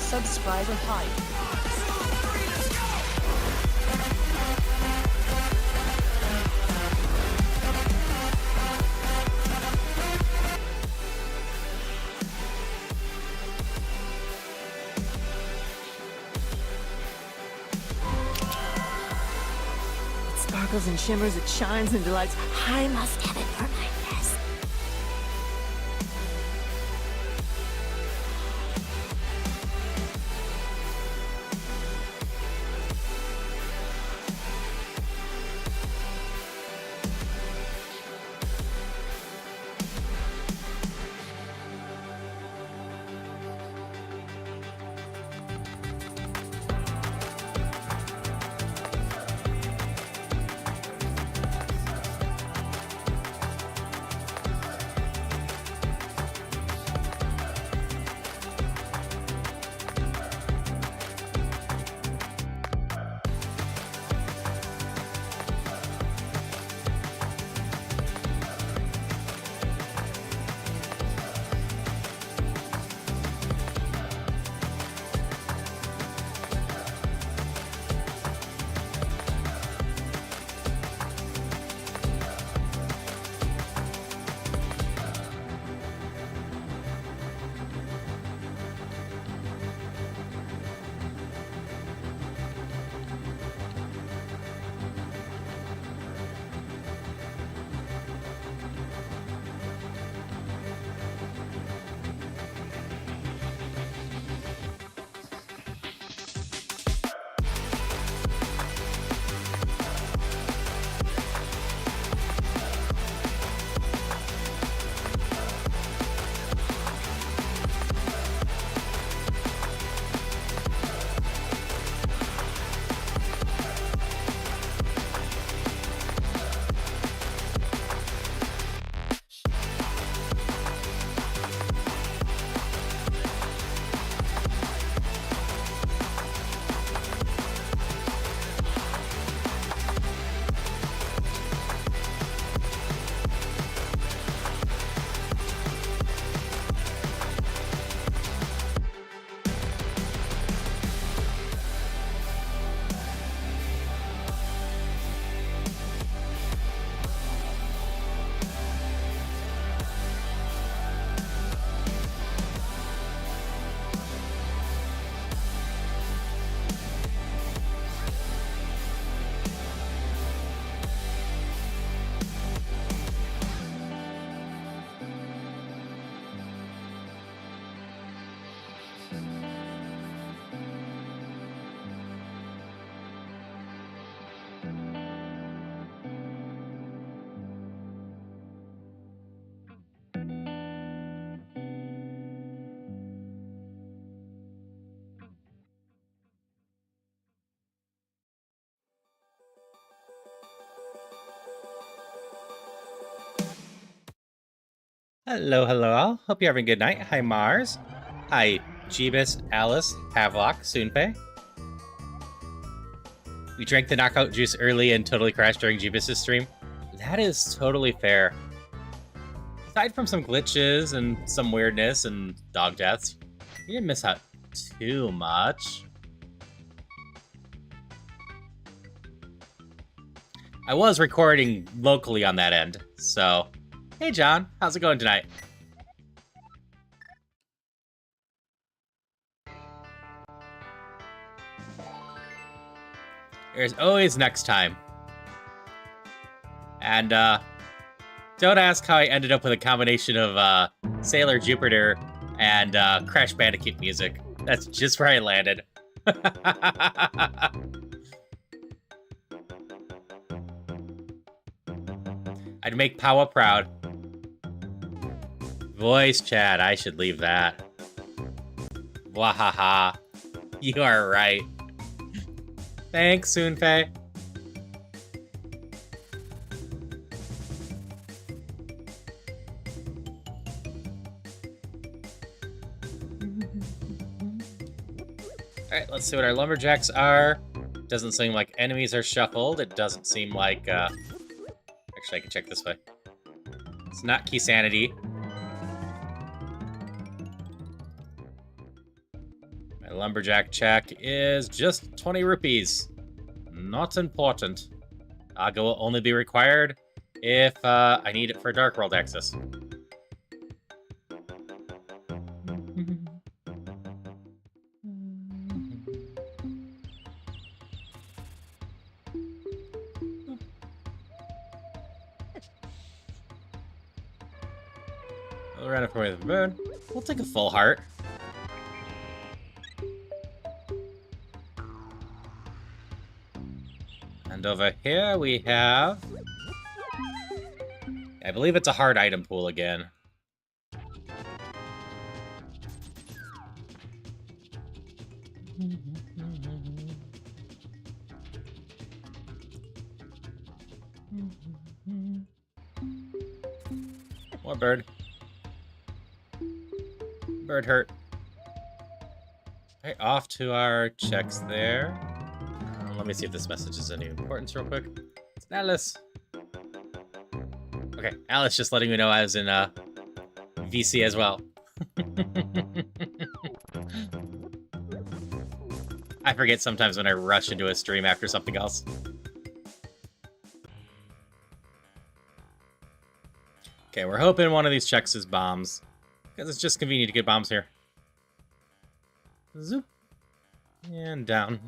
subscriber hype. It sparkles and shimmers, it shines and delights. I must have it for my nest. Hello, hello all. Hope you're having a good night. Hi, Mars. Hi, Jeebus, Alice, Havelock, Soonpei. We drank the knockout juice early and totally crashed during Jeebus' stream. That is totally fair. Aside from some glitches and some weirdness and dog deaths, we didn't miss out too much. I was recording locally on that end, so... Hey, John. How's it going tonight? There's always next time. And, don't ask how I ended up with a combination of, Sailor Jupiter and, Crash Bandicoot music. That's just where I landed. I'd make Pawa proud. Voice chat, I should leave that. Wahaha. You are right. Thanks, Soonpei. Alright, let's see what our lumberjacks are. Doesn't seem like enemies are shuffled. It doesn't seem like, Actually, I can check this way. It's not key sanity. My lumberjack check is just 20 rupees. Not important. Aga will only be required if I need it for Dark World access. We'll run up away with the moon. We'll take a full heart. And over here we have... I believe it's a hard item pool again. More bird. Bird hurt. Okay, off to our checks there. Let me see if this message is any importance real quick. It's Alice. Okay, Alice just letting me know I was in VC as well. I forget sometimes when I rush into a stream after something else. Okay, we're hoping one of these checks is bombs, because it's just convenient to get bombs here. Zoop. And down.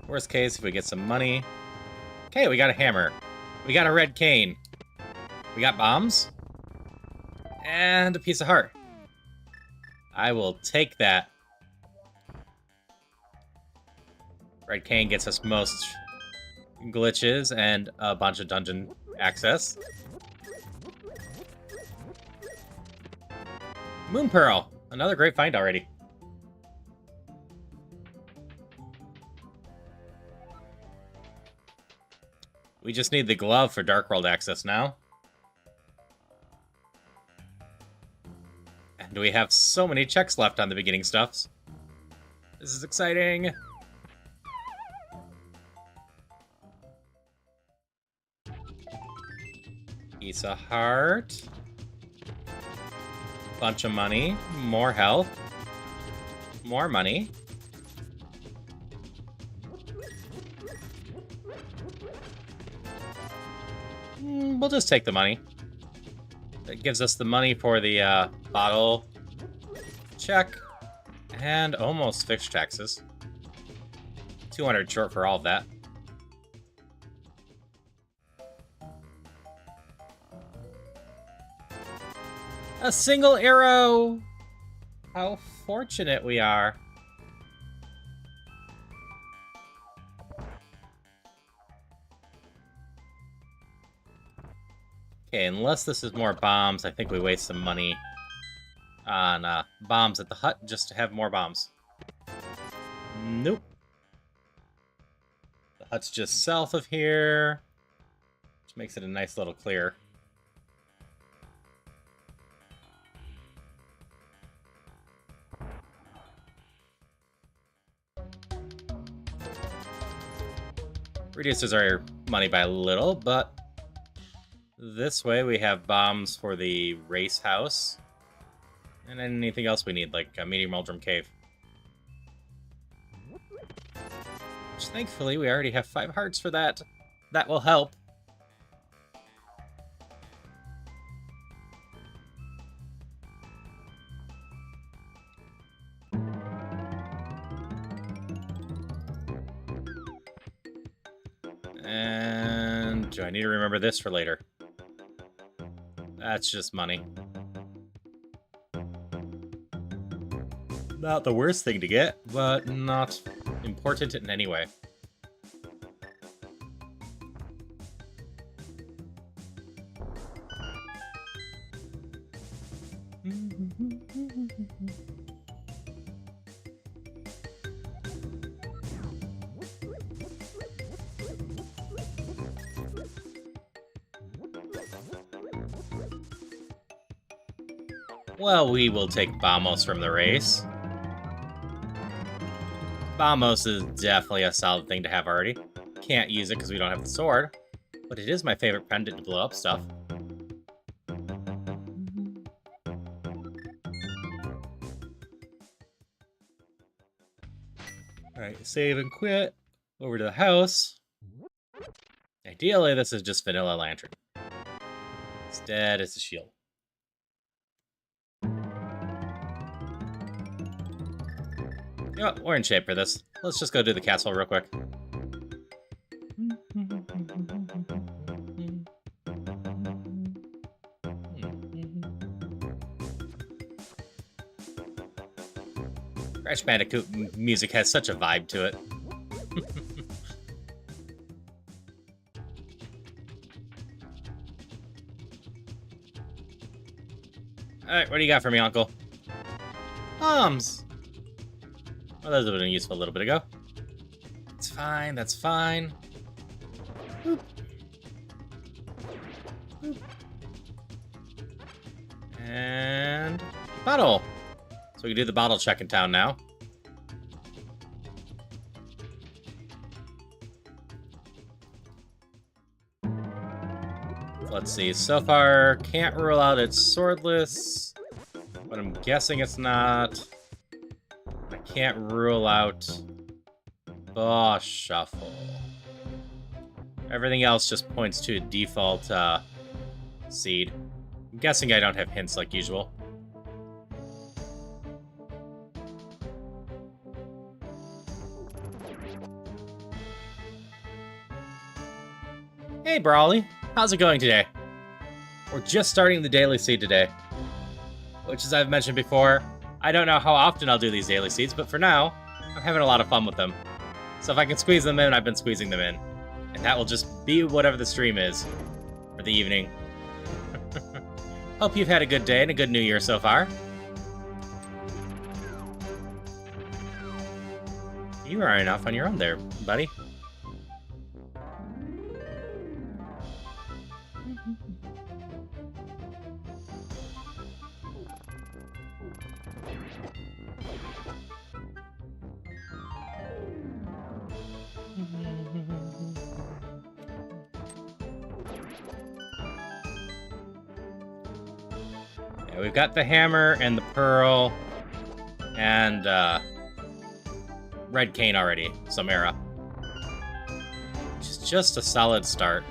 Worst case, if we get some money. Okay, we got a hammer. We got a red cane. We got bombs. And a piece of heart. I will take that. Red cane gets us most glitches and a bunch of dungeon access. Moon Pearl. Another great find already. We just need the glove for Dark World access now. And we have so many checks left on the beginning stuffs. This is exciting. Piece of heart. Bunch of money. More health. More money. We'll just take the money. That gives us the money for the bottle check and almost fish taxes. 200 short for all of that. A single arrow! How fortunate we are. Okay, unless this is more bombs, I think we waste some money on bombs at the hut just to have more bombs. Nope. The hut's just south of here, which makes it a nice little clear. Reduces our money by a little, but this way we have bombs for the race house and anything else we need, like a medium Muldrum cave. Which thankfully we already have 5 hearts for that. That will help. And do I need to remember this for later? That's just money. Not the worst thing to get, but not important in any way. Well, we will take Vamos from the race. Vamos is definitely a solid thing to have already. Can't use it because we don't have the sword. But it is my favorite pendant to blow up stuff. Alright, save and quit. Over to the house. Ideally, this is just vanilla lantern. Instead, it's a shield. You know what? We're in shape for this. Let's just go do the castle real quick. Crash Bandicoot music has such a vibe to it. Alright, what do you got for me, Uncle? Bombs! Well, those would have been useful a little bit ago. That's fine, that's fine. Boop. Boop. And... bottle! So we can do the bottle check in town now. Let's see, so far, can't rule out it's swordless, but I'm guessing it's not. I can't rule out boss shuffle. Everything else just points to a default seed. I'm guessing I don't have hints like usual. Hey, Brawly. How's it going today? We're just starting the daily seed today. Which, as I've mentioned before, I don't know how often I'll do these daily seeds, but for now, I'm having a lot of fun with them. So if I can squeeze them in, I've been squeezing them in. And that will just be whatever the stream is for the evening. Hope you've had a good day and a good new year so far. You are enough on your own there, buddy. Yeah, we've got the hammer and the pearl and red cane already, Samara. Which is just a solid start.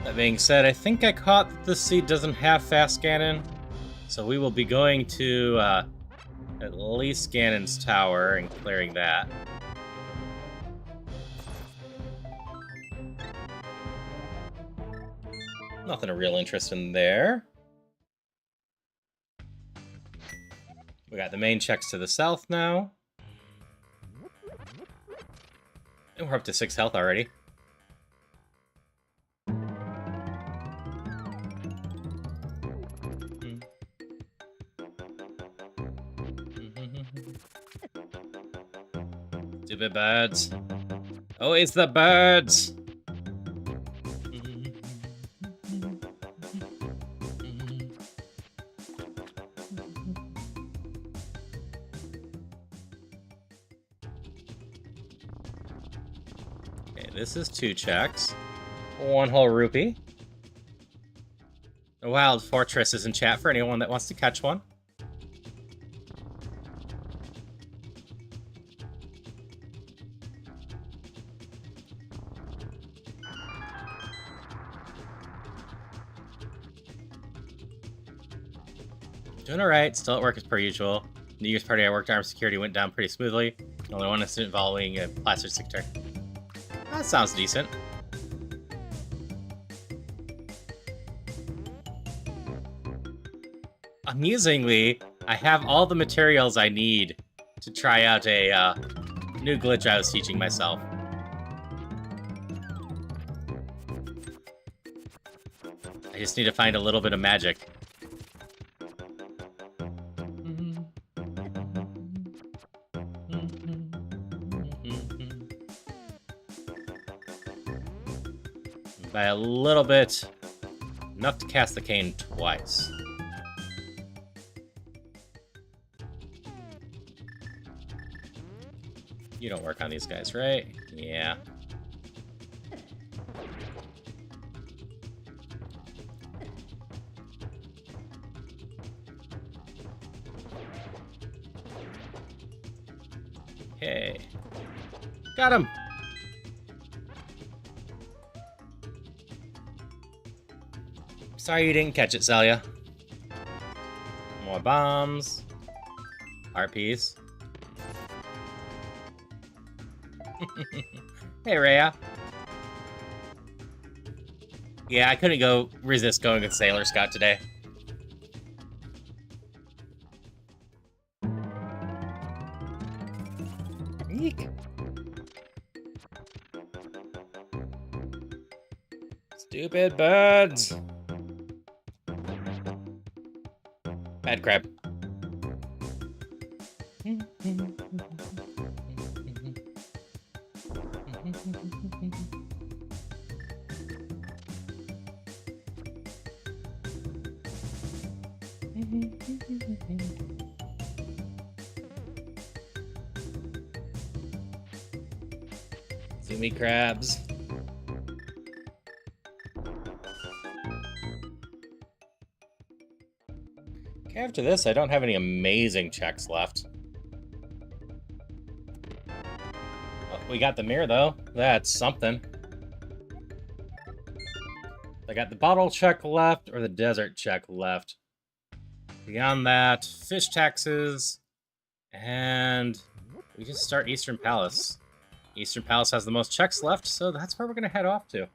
That being said, I think I caught that this seed doesn't have fast Ganon, so we will be going to at least Ganon's tower and clearing that. Nothing of real interest in there. We got the main checks to the south now. And we're up to 6 health already. Stupid birds. Oh, it's the birds! Okay, this is 2 checks. 1 whole rupee. The Wild Fortress is in chat for anyone that wants to catch one. Doing alright, still at work as per usual. New Year's party I worked armed security went down pretty smoothly. Only one incident involving a plastered sector. That sounds decent. Amusingly, I have all the materials I need to try out a new glitch I was teaching myself. I just need to find a little bit of magic. By a little bit. Enough to cast the cane twice. You don't work on these guys, right? Yeah. Okay. Got him! Sorry you didn't catch it, Celia. More bombs. Art piece. Hey, Rhea. Yeah, I couldn't resist going with Sailor Scott today. Eek. Stupid birds. Bad crab. Zoomy crabs. Okay, after this, I don't have any amazing checks left. Oh, we got the mirror, though. That's something. I got the bottle check left, or the desert check left. Beyond that, fish taxes, and we just start Eastern Palace. Eastern Palace has the most checks left, so that's where we're going to head off to.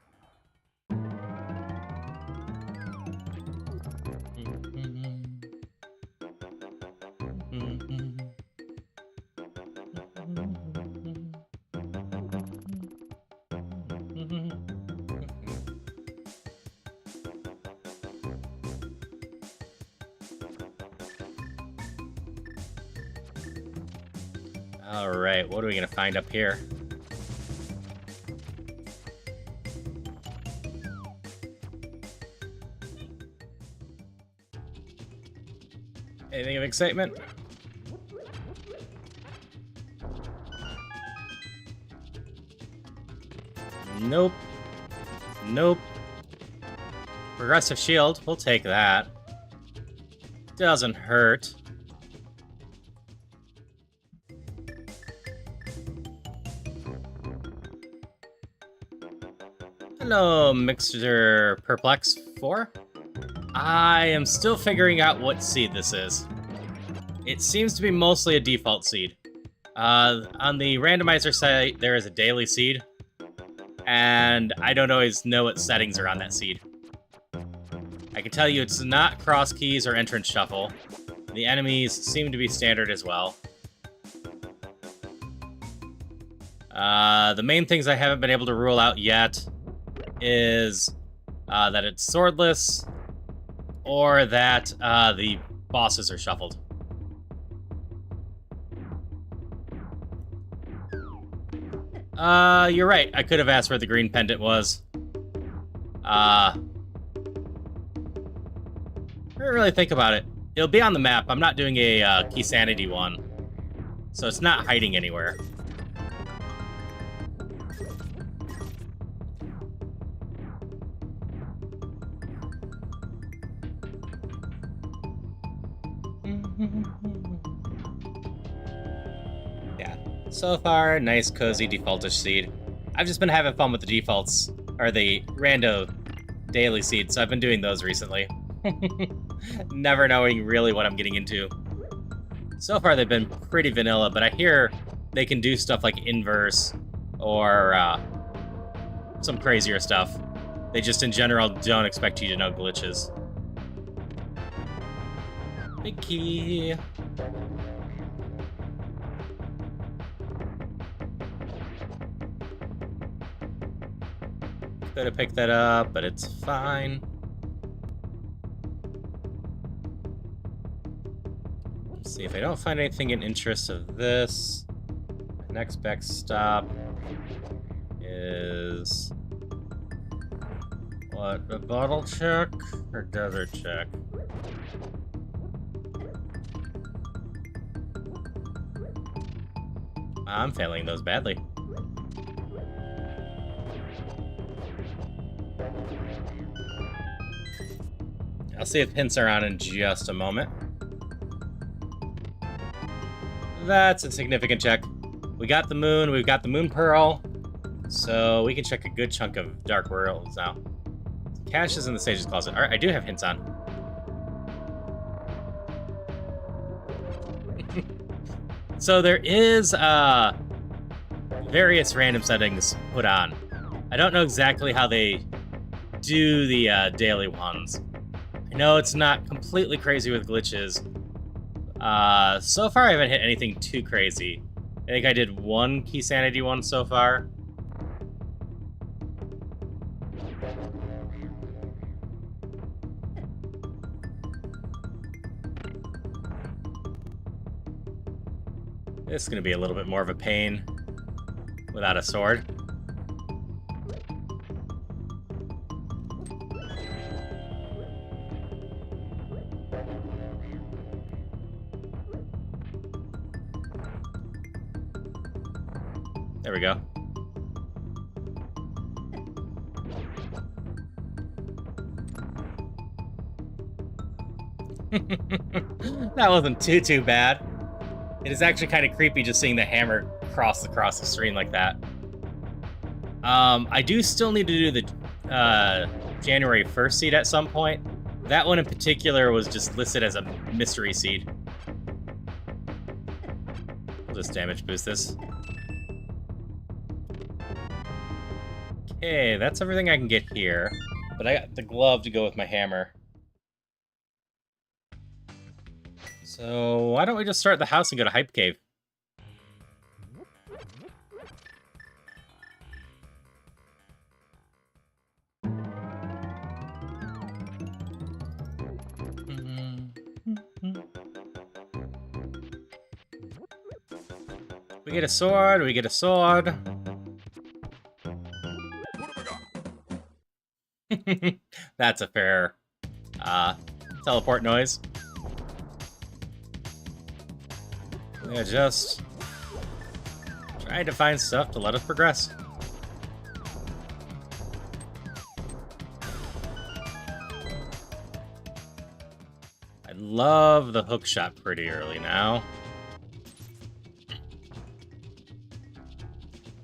Alright, what are we going to find up here? Anything of excitement? Nope. Nope. Progressive shield, we'll take that. Doesn't hurt. Hello, Mixer Perplex 4. I am still figuring out what seed this is. It seems to be mostly a default seed. On the randomizer site, there is a daily seed, and I don't always know what settings are on that seed. I can tell you it's not cross keys or entrance shuffle. The enemies seem to be standard as well. The main things I haven't been able to rule out yet is that it's swordless, or that the bosses are shuffled. You're right. I could have asked where the green pendant was. I didn't really think about it. It'll be on the map. I'm not doing a key sanity one, so it's not hiding anywhere. Yeah, so far, nice, cozy, defaultish seed. I've just been having fun with the defaults, or the rando daily seeds, so I've been doing those recently. Never knowing really what I'm getting into. So far, they've been pretty vanilla, but I hear they can do stuff like inverse, or some crazier stuff. They just, in general, don't expect you to know glitches. Big key. Could have picked that up, but it's fine. Let's see if I don't find anything in interest of this. My next backstop is What, a bottle check or desert check? I'm failing those badly. I'll see if hints are on in just a moment. That's a significant check. We got the moon, we've got the moon pearl, so we can check a good chunk of dark worlds now. Cash is in the sage's closet. Alright, I do have hints on. So there is various random settings put on. I don't know exactly how they do the daily ones. I know it's not completely crazy with glitches. So far I haven't hit anything too crazy. I think I did one key sanity one so far. This is going to be a little bit more of a pain without a sword. There we go. That wasn't too bad. It is actually kind of creepy just seeing the hammer cross across the screen like that. I do still need to do the January 1st seed at some point. That one in particular was just listed as a mystery seed. We'll just damage boost this. Okay, that's everything I can get here. But I got the glove to go with my hammer. So why don't we just start the house and go to Hype Cave? We get a sword, we get a sword. That's a fair teleport noise. Yeah, just trying to find stuff to let us progress. I love the hook shot pretty early now.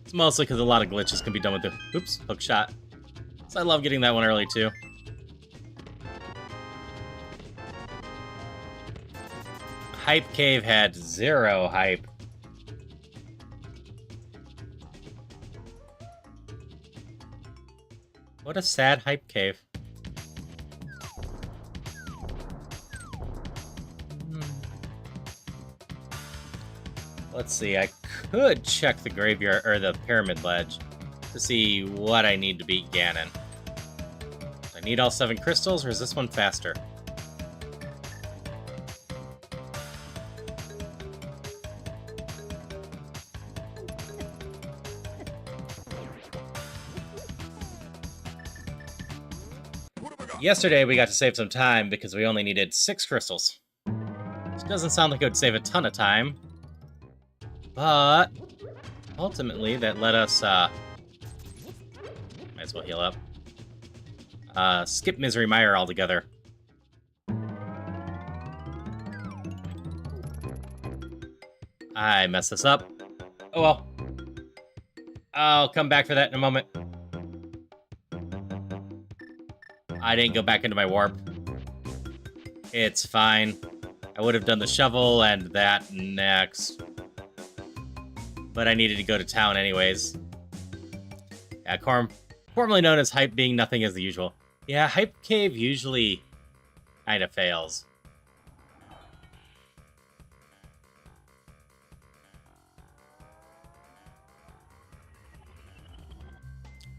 It's mostly because a lot of glitches can be done with the hook shot. So I love getting that one early too. Hype Cave had 0 hype. What a sad Hype Cave. Let's see, I could check the graveyard or the pyramid ledge to see what I need to beat Ganon. Do I need all 7 crystals, or is this one faster? Yesterday we got to save some time because we only needed 6 crystals. Which doesn't sound like it would save a ton of time. But ultimately that let us might as well heal up. Skip Misery Mire altogether. I messed this up. Oh well. I'll come back for that in a moment. I didn't go back into my warp. It's fine. I would have done the shovel and that next. But I needed to go to town anyways. Yeah, formerly known as Hype being nothing as the usual. Yeah, Hype Cave usually kind of fails.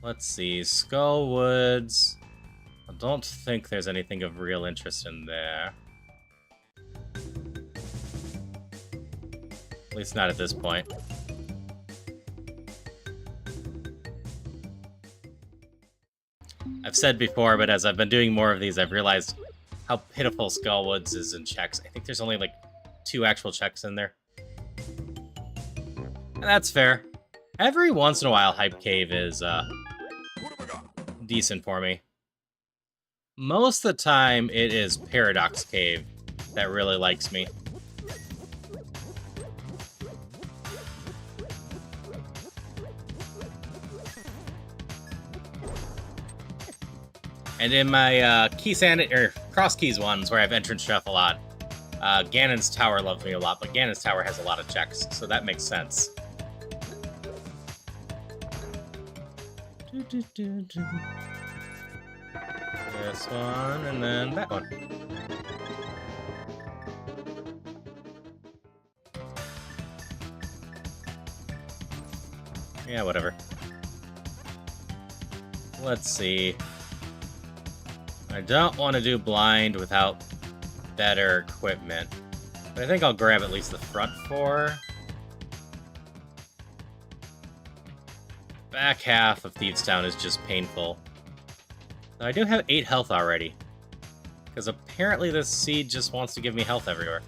Let's see, Skull Woods. I don't think there's anything of real interest in there. At least not at this point. I've said before, but as I've been doing more of these, I've realized how pitiful Skullwoods is in checks. I think there's only like 2 actual checks in there. And that's fair. Every once in a while, Hype Cave is decent for me. Most of the time, it is Paradox Cave that really likes me. And in my Cross Keys ones, where I have Entrance Chef a lot, Ganon's Tower loves me a lot, but Ganon's Tower has a lot of checks, so that makes sense. This one, and then that one. Yeah, whatever. Let's see. I don't want to do blind without better equipment, but I think I'll grab at least the front 4. Back half of Thieves Town is just painful. Now, I do have 8 health already, because apparently this seed just wants to give me health everywhere.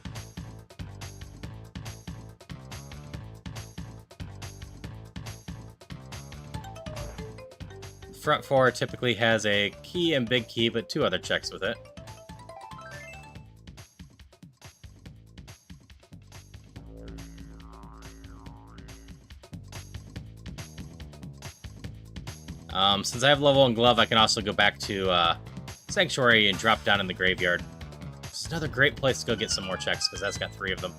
Front 4 typically has a key and big key, but 2 other checks with it. Since I have level 1 glove, I can also go back to Sanctuary and drop down in the graveyard. It's another great place to go get some more checks, because that's got 3 of them.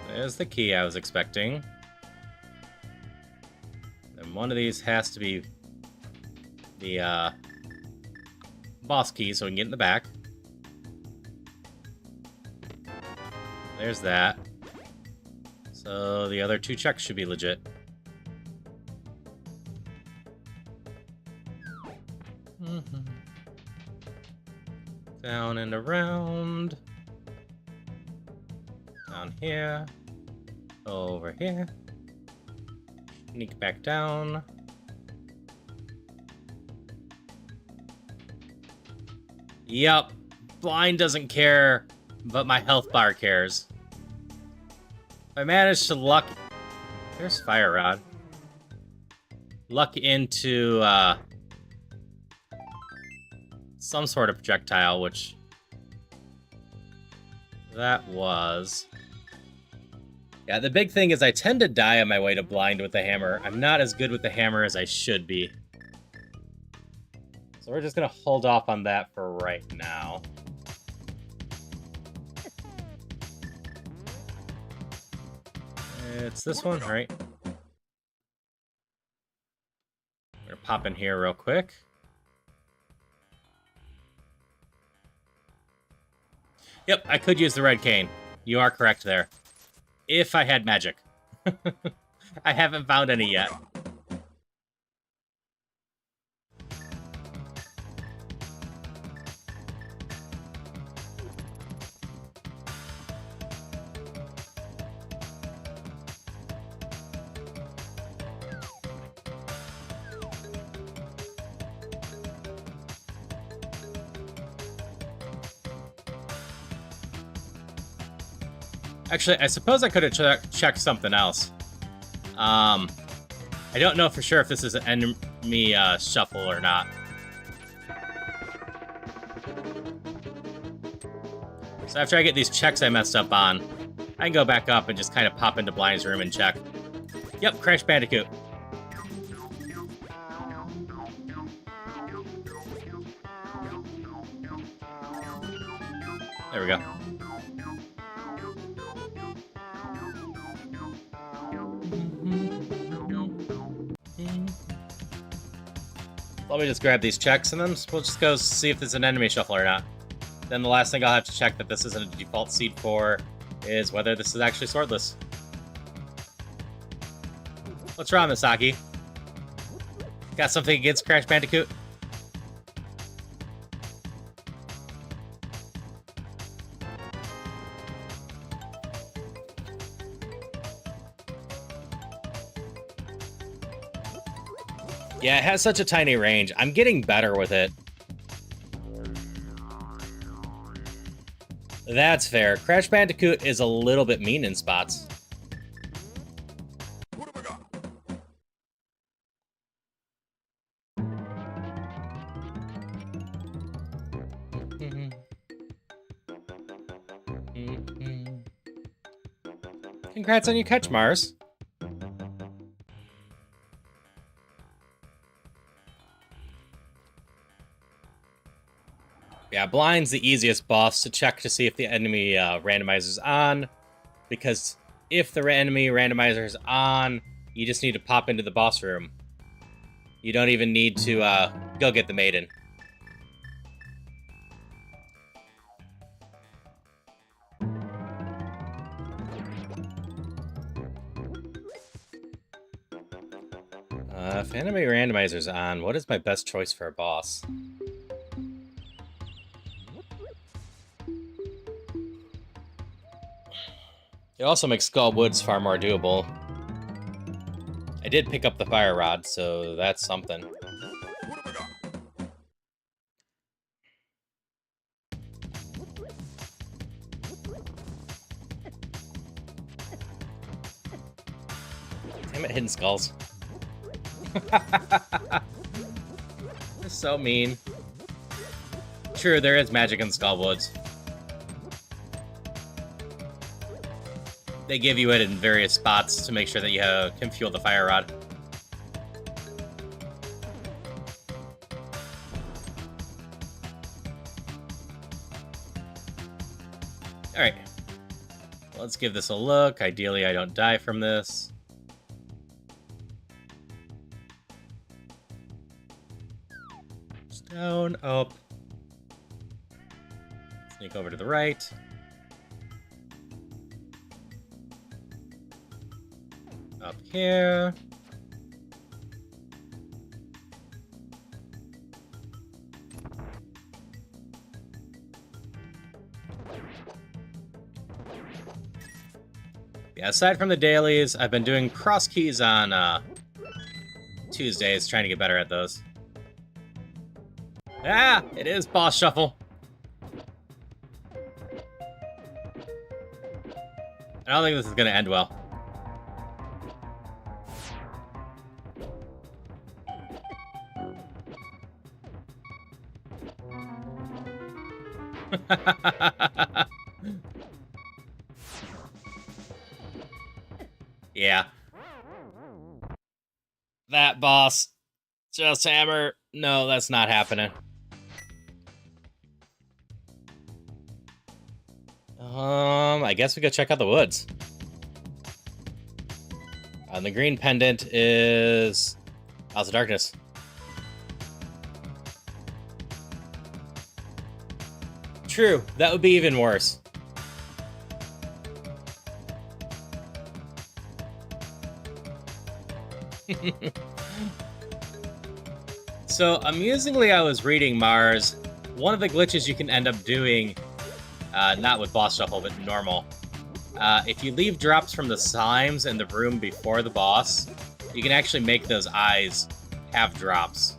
There's the key I was expecting. And one of these has to be the boss key, so we can get in the back. There's that. So the other 2 checks should be legit. Down and around. Down here. Over here. Sneak back down. Yup. Blind doesn't care, but my health bar cares. If I manage to luck... There's Fire Rod. Luck into, some sort of projectile, which... That was... Yeah, the big thing is I tend to die on my way to blind with the hammer. I'm not as good with the hammer as I should be. So we're just gonna hold off on that for right now. It's this one, right? I'm gonna pop in here real quick. Yep, I could use the red cane. You are correct there. If I had magic. I haven't found any yet. Actually, I suppose I could have checked something else. I don't know for sure if this is an enemy shuffle or not. So after I get these checks I messed up on, I can go back up and just kind of pop into Blind's room and check. Yep, Crash Bandicoot. There we go. Let me just grab these checks, and then we'll just go see if there's an enemy shuffle or not. Then the last thing I'll have to check that this isn't a default seed for is whether this is actually swordless. What's wrong, Misaki? Got something against Crash Bandicoot? Yeah, it has such a tiny range. I'm getting better with it. That's fair. Crash Bandicoot is a little bit mean in spots. Congrats on your catch, Mars. Yeah, Blind's the easiest boss to check to see if the enemy randomizer's on, because if the enemy randomizer is on, you just need to pop into the boss room. You don't even need to go get the maiden. If enemy randomizer's on, what is my best choice for a boss? It also makes Skull Woods far more doable. I did pick up the fire rod, so that's something. Damn it, Hidden Skulls. They're so mean. True, there is magic in Skull Woods. They give you it in various spots to make sure that you can fuel the fire rod. Alright. Let's give this a look. Ideally, I don't die from this. Down, up. Sneak over to the right. Up here. Yeah, aside from the dailies, I've been doing cross keys on Tuesdays, trying to get better at those. Ah, it is boss shuffle. I don't think this is going to end well. Yeah. That boss. Just hammer. No, that's not happening. I guess we go check out the woods. And the green pendant is House of Darkness. True, that would be even worse. So, amusingly, I was reading, Mars, one of the glitches you can end up doing, not with boss shuffle, but normal, if you leave drops from the slimes in the room before the boss, you can actually make those eyes have drops.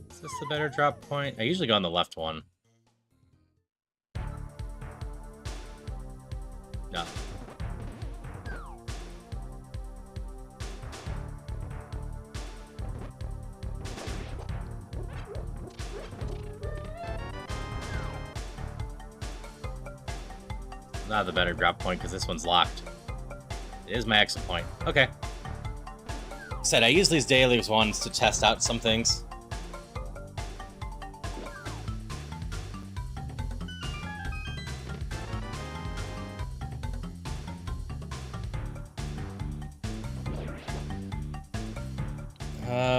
Is this the better drop point? I usually go on the left one. No. Not the better drop point because this one's locked. It is my exit point. Okay. Said I use these dailies ones to test out some things.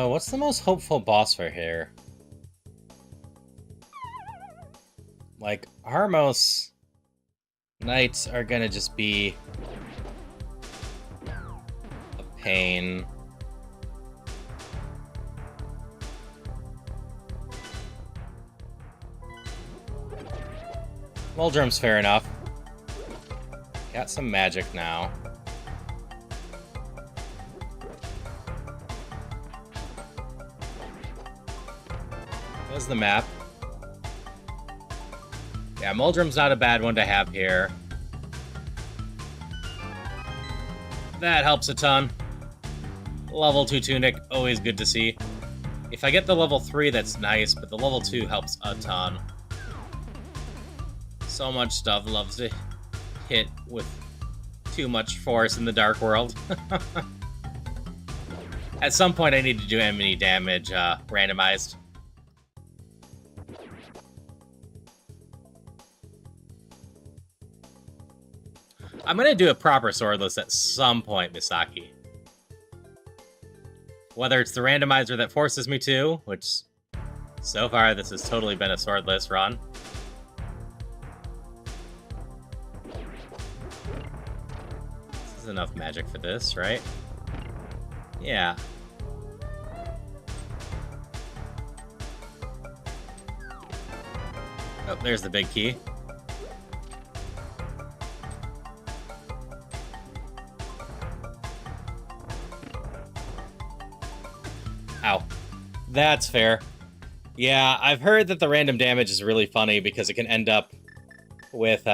What's the most hopeful boss for here? Like, Harmos Knights are gonna just be a pain. Muldrum's fair enough. Got some magic now. There's the map. Yeah, Muldrum's not a bad one to have here. That helps a ton. Level 2 Tunic, always good to see. If I get the level 3, that's nice, but the level 2 helps a ton. So much stuff loves to hit with too much force in the Dark World. At some point, I need to do enemy damage randomized. I'm gonna do a proper swordless at some point, Misaki. Whether it's the randomizer that forces me to, which so far this has totally been a swordless run. This is enough magic for this, right? Yeah. Oh, there's the big key. Ow. That's fair. Yeah, I've heard that the random damage is really funny because it can end up with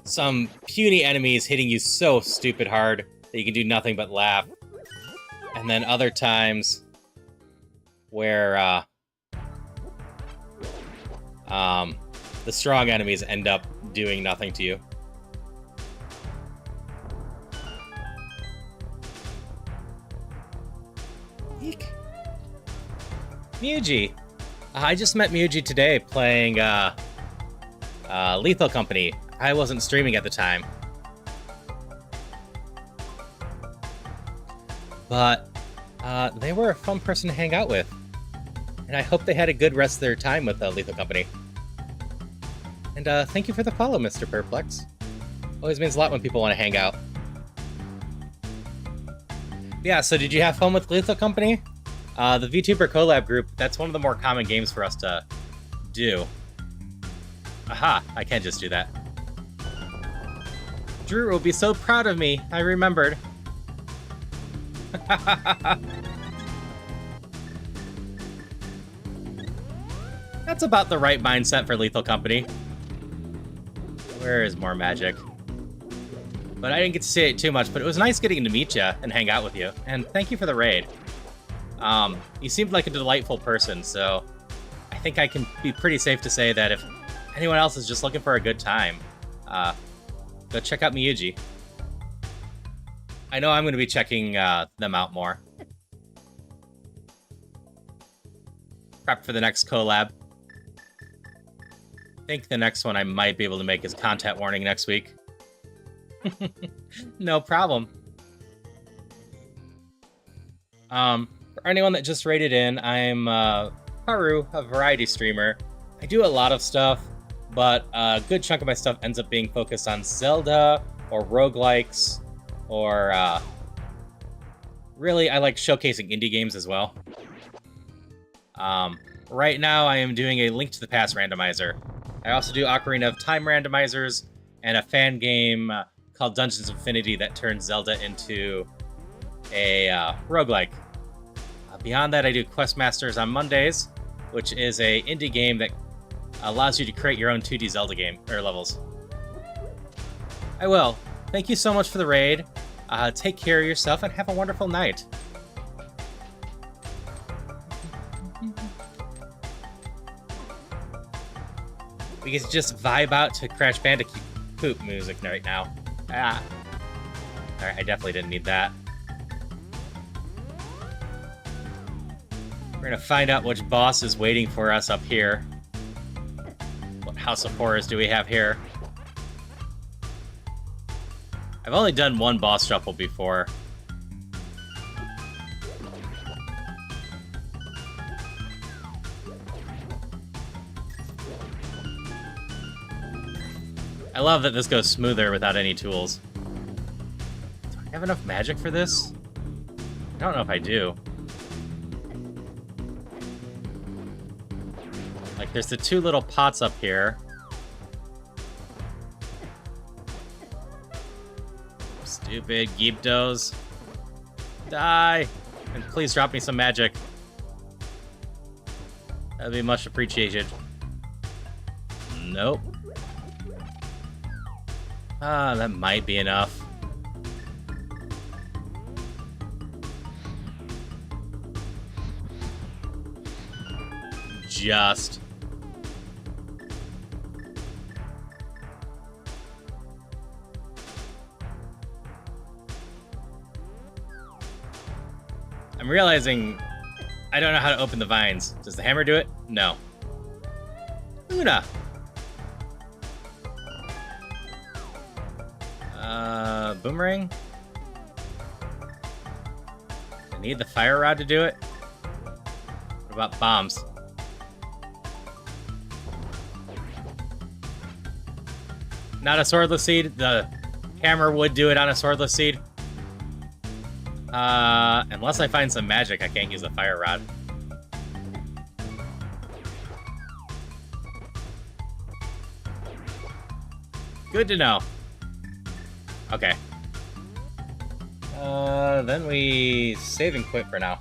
some puny enemies hitting you so stupid hard that you can do nothing but laugh. And then other times where the strong enemies end up doing nothing to you. Eek. Muji. I just met Muji today playing Lethal Company. I wasn't streaming at the time. But they were a fun person to hang out with. And I hope they had a good rest of their time with Lethal Company. And thank you for the follow, Mr. Perplex. Always means a lot when people want to hang out. Yeah, so did you have fun with Lethal Company? The VTuber collab group, that's one of the more common games for us to do. Aha, I can't just do that. Drew will be so proud of me, I remembered. That's about the right mindset for Lethal Company. Where is more magic? But I didn't get to see it too much, but it was nice getting to meet you and hang out with you. And thank you for the raid. You seemed like a delightful person, so I think I can be pretty safe to say that if anyone else is just looking for a good time, go check out Miyuji. I know I'm going to be checking them out more. Prep for the next collab. I think the next one I might be able to make is content warning next week. No problem. For anyone that just raided in, I'm Haru, a variety streamer. I do a lot of stuff, but a good chunk of my stuff ends up being focused on Zelda or roguelikes, or really I like showcasing indie games as well. Right now I am doing a Link to the Past randomizer. I also do Ocarina of Time randomizers and a fan game called Dungeons Infinity that turns Zelda into a roguelike. Beyond that, I do Quest Masters on Mondays, which is a indie game that allows you to create your own 2D Zelda game, or levels. I will. Thank you so much for the raid. Take care of yourself and have a wonderful night. We can just vibe out to Crash Bandicoot music right now. Alright, I definitely didn't need that. We're gonna find out which boss is waiting for us up here. What House of Horrors do we have here? I've only done one boss shuffle before. I love that this goes smoother without any tools. Do I have enough magic for this? I don't know if I do. Like, there's the two little pots up here. Stupid Gyptos. Die! And please drop me some magic. That'd be much appreciated. Nope. Ah, that might be enough. Just. I'm realizing I don't know how to open the vines. Does the hammer do it? No. Una. Boomerang? I need the fire rod to do it? What about bombs? Not a swordless seed. The hammer would do it on a swordless seed. Unless I find some magic, I can't use the fire rod. Good to know. Okay. Then we save and quit for now.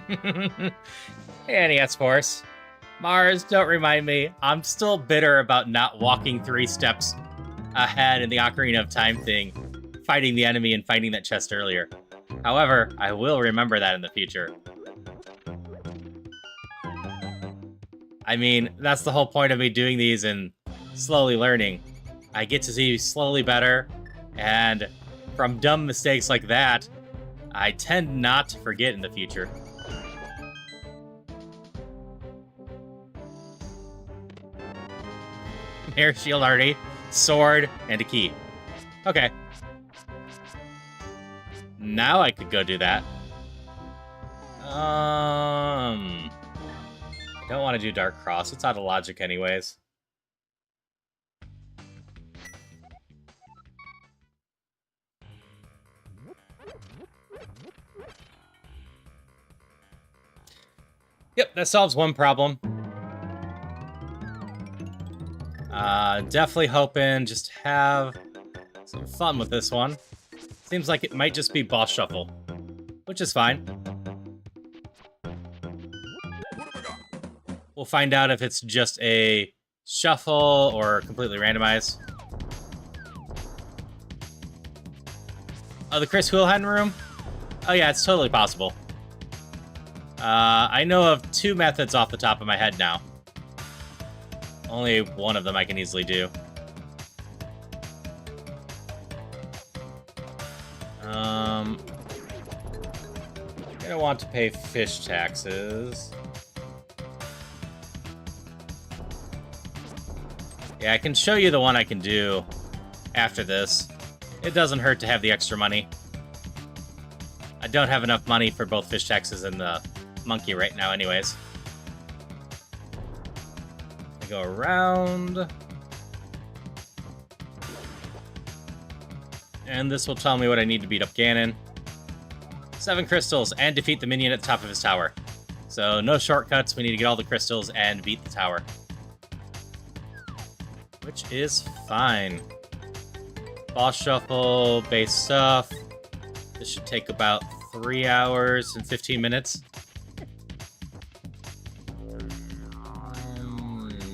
Hey, NES Force. Mars, don't remind me. I'm still bitter about not walking 3 steps ahead in the Ocarina of Time thing, fighting the enemy and finding that chest earlier. However, I will remember that in the future. I mean, that's the whole point of me doing these and slowly learning. I get to see slowly better, and from dumb mistakes like that, I tend not to forget in the future. Air shield already, sword, and a key. Okay. Now I could go do that. Don't want to do Dark Cross. It's out of logic anyways. Yep, that solves one problem. Definitely hoping just have some fun with this one. Seems like it might just be boss shuffle, which is fine. We'll find out if it's just a shuffle or completely randomized. Oh, the Chris Houlihan room? Oh yeah, it's totally possible. I know of 2 methods off the top of my head now. Only one of them I can easily do. Gonna want to pay fish taxes. Yeah, I can show you the one I can do after this. It doesn't hurt to have the extra money. I don't have enough money for both fish taxes and the monkey right now anyways. I go around. And this will tell me what I need to beat up Ganon. 7 crystals and defeat the minion at the top of his tower. So no shortcuts, we need to get all the crystals and beat the tower. Which is fine. Boss shuffle, base stuff. This should take about 3 hours and 15 minutes.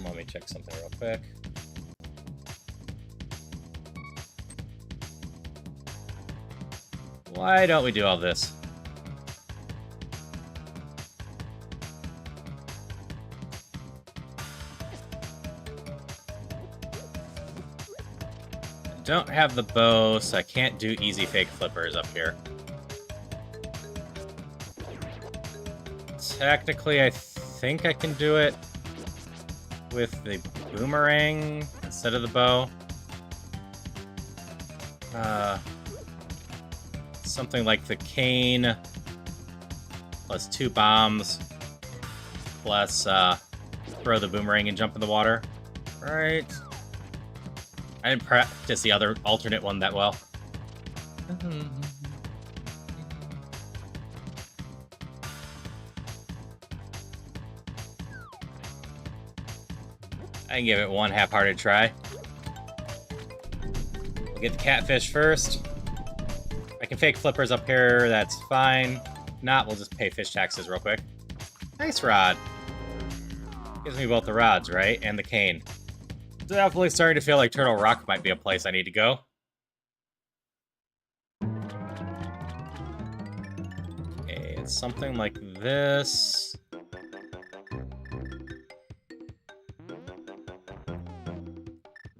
Let me check something real quick. Why don't we do all this? I don't have the bow, so I can't do easy fake flippers up here. Technically, I think I can do it with the boomerang instead of the bow. Something like the cane plus 2 bombs plus throw the boomerang and jump in the water. Right. I didn't practice the other alternate one that well. I can give it one half-hearted try. We'll get the catfish first. I can fake flippers up here, that's fine. If not, we'll just pay fish taxes real quick. Nice rod. Gives me both the rods, right? And the cane. Definitely starting to feel like Turtle Rock might be a place I need to go. Okay, it's something like this.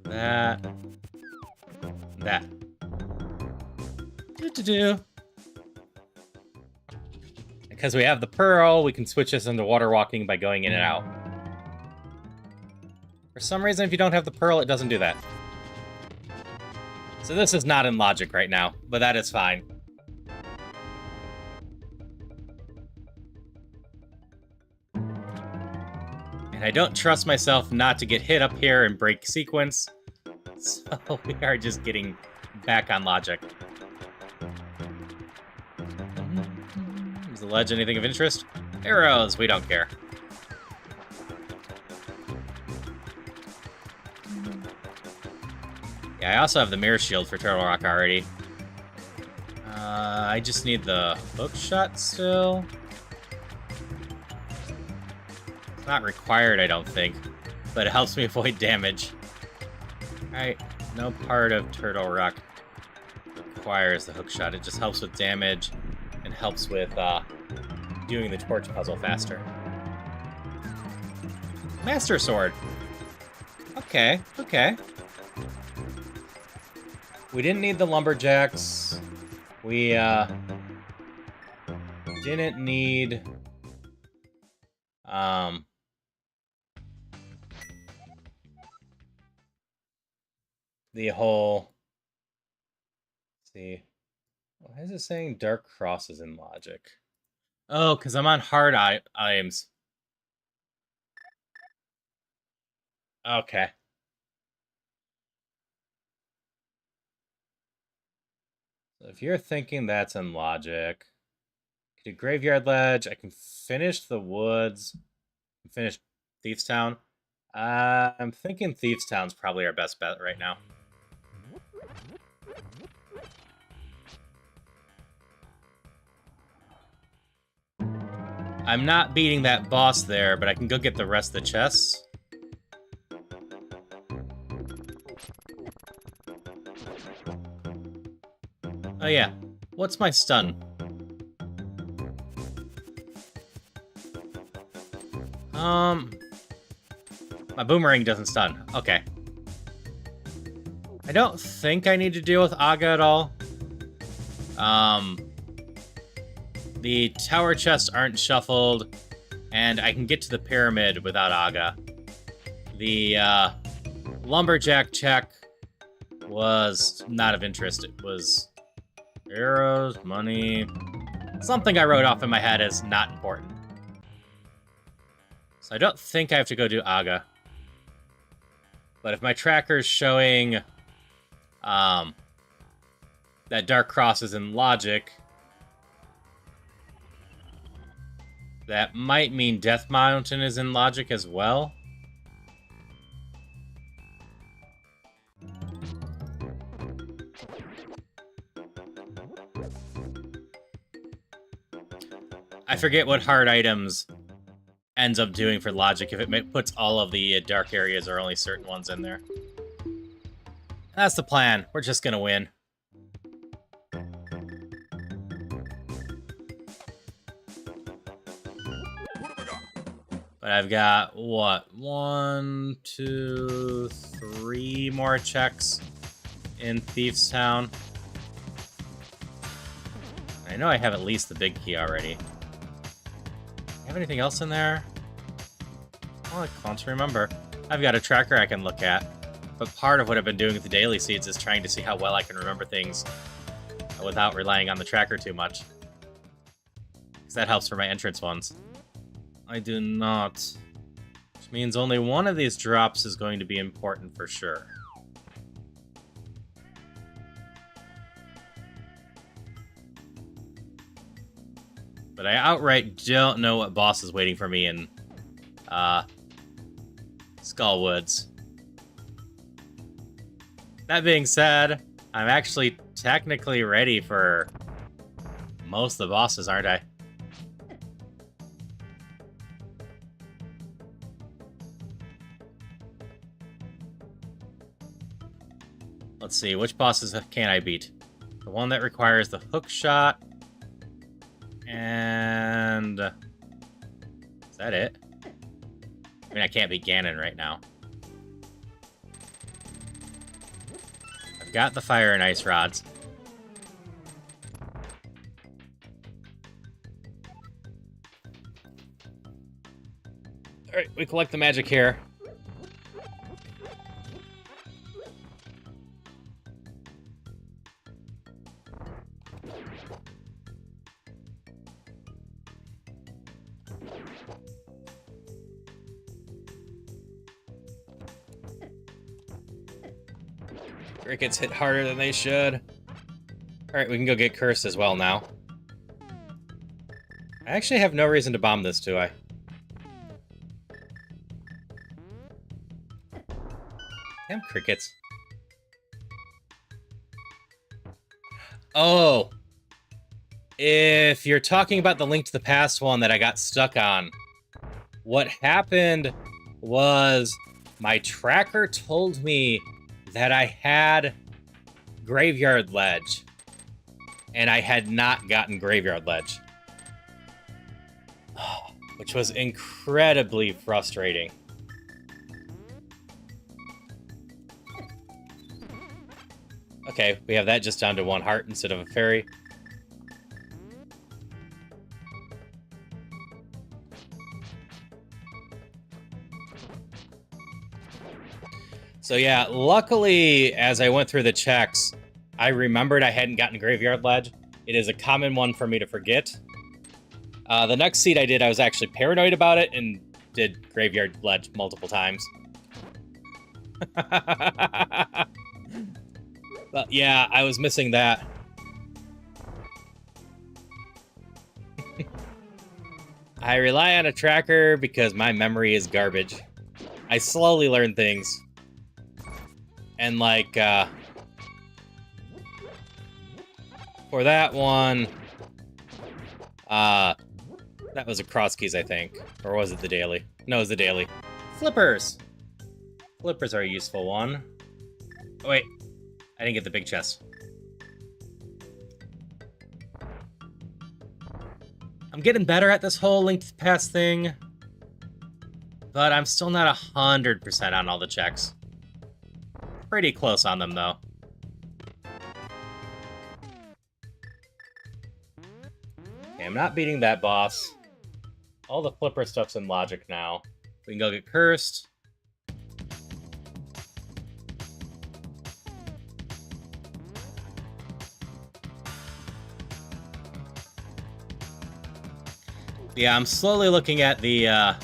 That. Do-do-do. Because we have the pearl, we can switch this into water walking by going in and out. For some reason, if you don't have the pearl, it doesn't do that. So this is not in logic right now, but that is fine. And I don't trust myself not to get hit up here and break sequence. So we are just getting back on logic. Is the ledge anything of interest? Arrows, we don't care. Yeah, I also have the mirror shield for Turtle Rock already. I just need the hook shot still. It's not required, I don't think, but it helps me avoid damage. Alright, no part of Turtle Rock requires the hook shot. It just helps with damage and helps with doing the torch puzzle faster. Master Sword. Okay, okay. We didn't need the lumberjacks. We didn't need the whole, let's see. Why is it saying Dark Cross is in logic? Oh, because I'm on hard items. Okay. So if you're thinking that's in logic, I can do Graveyard Ledge, I can finish the woods, finish Thieves Town. I'm thinking Thieves Town's probably our best bet right now. I'm not beating that boss there, but I can go get the rest of the chests. Oh yeah, what's my stun? My boomerang doesn't stun. Okay. I don't think I need to deal with Aga at all. The tower chests aren't shuffled, and I can get to the pyramid without Aga. The lumberjack check was not of interest. It was arrows, money, something I wrote off in my head as not important. So I don't think I have to go do Aga. But if my tracker's showing that Dark Cross is in logic, that might mean Death Mountain is in logic as well. I forget what hard items ends up doing for logic if it puts all of the dark areas or only certain ones in there. That's the plan. We're just gonna win. But I've got, what, 1, 2, 3 more checks in Thieves Town. I know I have at least the big key already. Have anything else in there? Oh, I can't remember. I've got a tracker I can look at, but part of what I've been doing with the daily seeds is trying to see how well I can remember things without relying on the tracker too much. Because that helps for my entrance ones. I do not. Which means only one of these drops is going to be important for sure. But I outright don't know what boss is waiting for me in Skullwoods. That being said, I'm actually technically ready for most of the bosses, aren't I? Let's see, which bosses can I beat? The one that requires the hook shot. And... is that it? I mean, I can't beat Ganon right now. I've got the fire and ice rods. Alright, we collect the magic here. Crickets hit harder than they should. Alright, we can go get cursed as well now. I actually have no reason to bomb this, do I? Damn crickets. Oh! If you're talking about the Link to the Past one that I got stuck on, what happened was my tracker told me that I had Graveyard Ledge, and I had not gotten Graveyard Ledge, which was incredibly frustrating. Okay, we have that just down to 1 heart instead of a fairy. So yeah, luckily, as I went through the checks, I remembered I hadn't gotten Graveyard Ledge. It is a common one for me to forget. The next seed I did, I was actually paranoid about it and did Graveyard Ledge multiple times. But yeah, I was missing that. I rely on a tracker because my memory is garbage. I slowly learn things. And like, for that one, that was a cross keys, I think. Or was it the daily? No, it was the daily. Flippers! Flippers are a useful one. Oh, wait. I didn't get the big chest. I'm getting better at this whole Link to the Past thing. But I'm still not 100% on all the checks. Pretty close on them, though. Okay, I'm not beating that boss. All the flipper stuff's in logic now. We can go get cursed. Yeah, I'm slowly looking at the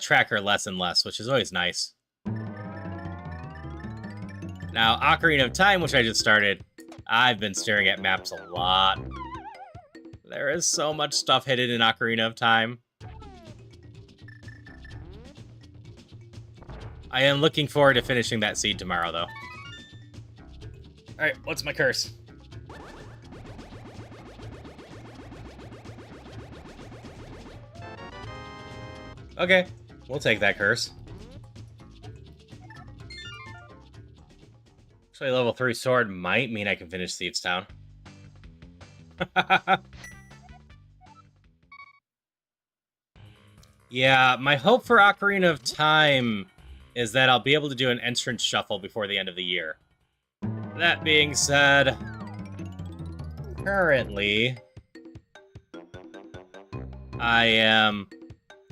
tracker less and less, which is always nice. Now, Ocarina of Time, which I just started, I've been staring at maps a lot. There is so much stuff hidden in Ocarina of Time. I am looking forward to finishing that seed tomorrow, though. Alright, what's my curse? Okay, we'll take that curse. Actually, level 3 sword might mean I can finish Thieves Town. Yeah, my hope for Ocarina of Time is that I'll be able to do an entrance shuffle before the end of the year. That being said, currently, I am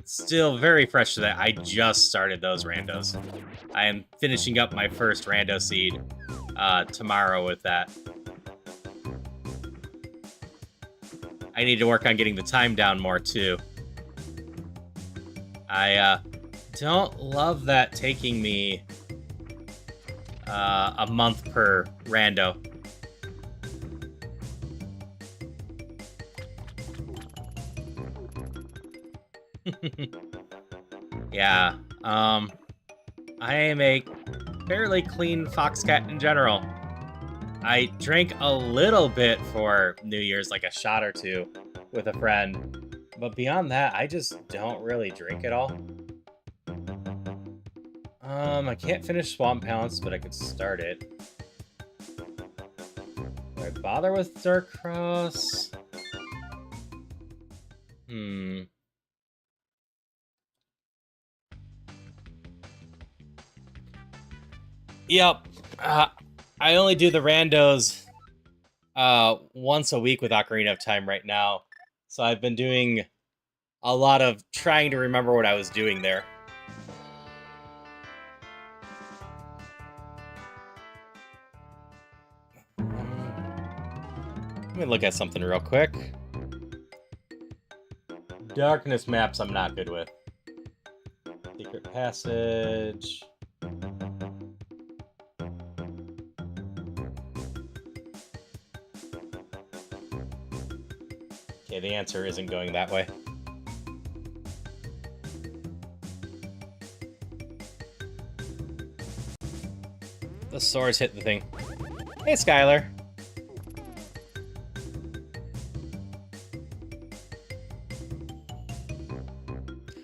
still very fresh to that. I just started those randos. I am finishing up my first rando seed tomorrow with that. I need to work on getting the time down more, too. I don't love that taking me a month per rando. Yeah, I am a fairly clean fox cat in general. I drank a little bit for New Year's, like a shot or two with a friend. But beyond that, I just don't really drink at all. I can't finish Swamp Palace, but I could start it. Do I bother with Dark Cross? Yep. I only do the randos once a week with Ocarina of Time right now. So I've been doing a lot of trying to remember what I was doing there. Let me look at something real quick. Darkness maps I'm not good with. Secret passage. Okay, the answer isn't going that way. The swords hit the thing. Hey, Skylar.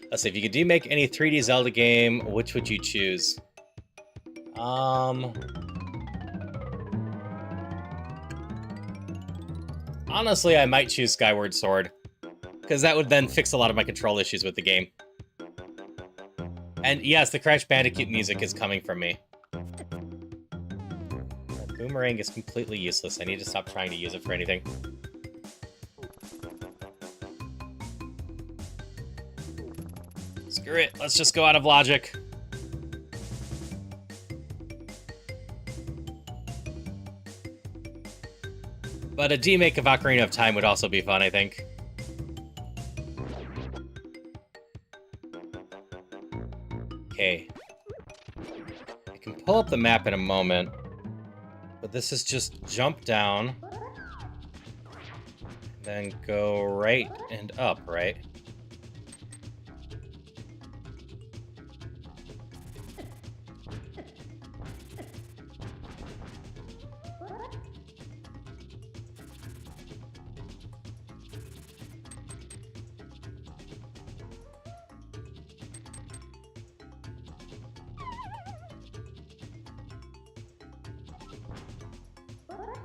Let's see, if you could remake any 3D Zelda game, which would you choose? Honestly, I might choose Skyward Sword, because that would then fix a lot of my control issues with the game. And yes, the Crash Bandicoot music is coming from me. The boomerang is completely useless. I need to stop trying to use it for anything. Screw it, let's just go out of logic. But a remake of Ocarina of Time would also be fun, I think. Okay. I can pull up the map in a moment, but this is just jump down, then go right and up, right?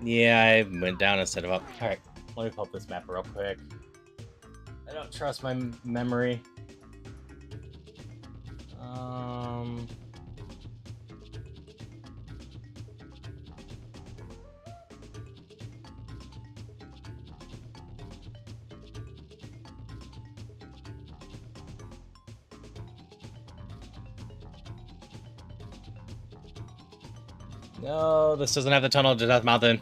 Yeah, I went down instead of up. Alright, let me pull up this map real quick. I don't trust my memory. No, this doesn't have the tunnel to Death Mountain.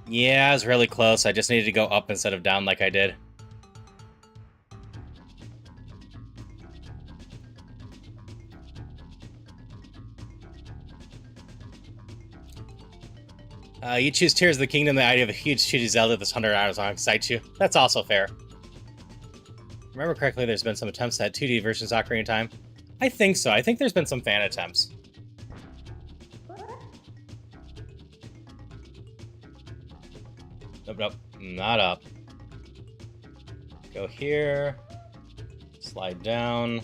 Yeah, I was really close. I just needed to go up instead of down like I did. You choose Tears of the Kingdom, the idea of a huge 2D Zelda that's 100 hours long excites you. That's also fair. Remember correctly, there's been some attempts at 2D versions of Ocarina of Time? I think so. I think there's been some fan attempts. Nope, nope. Not up. Go here. Slide down.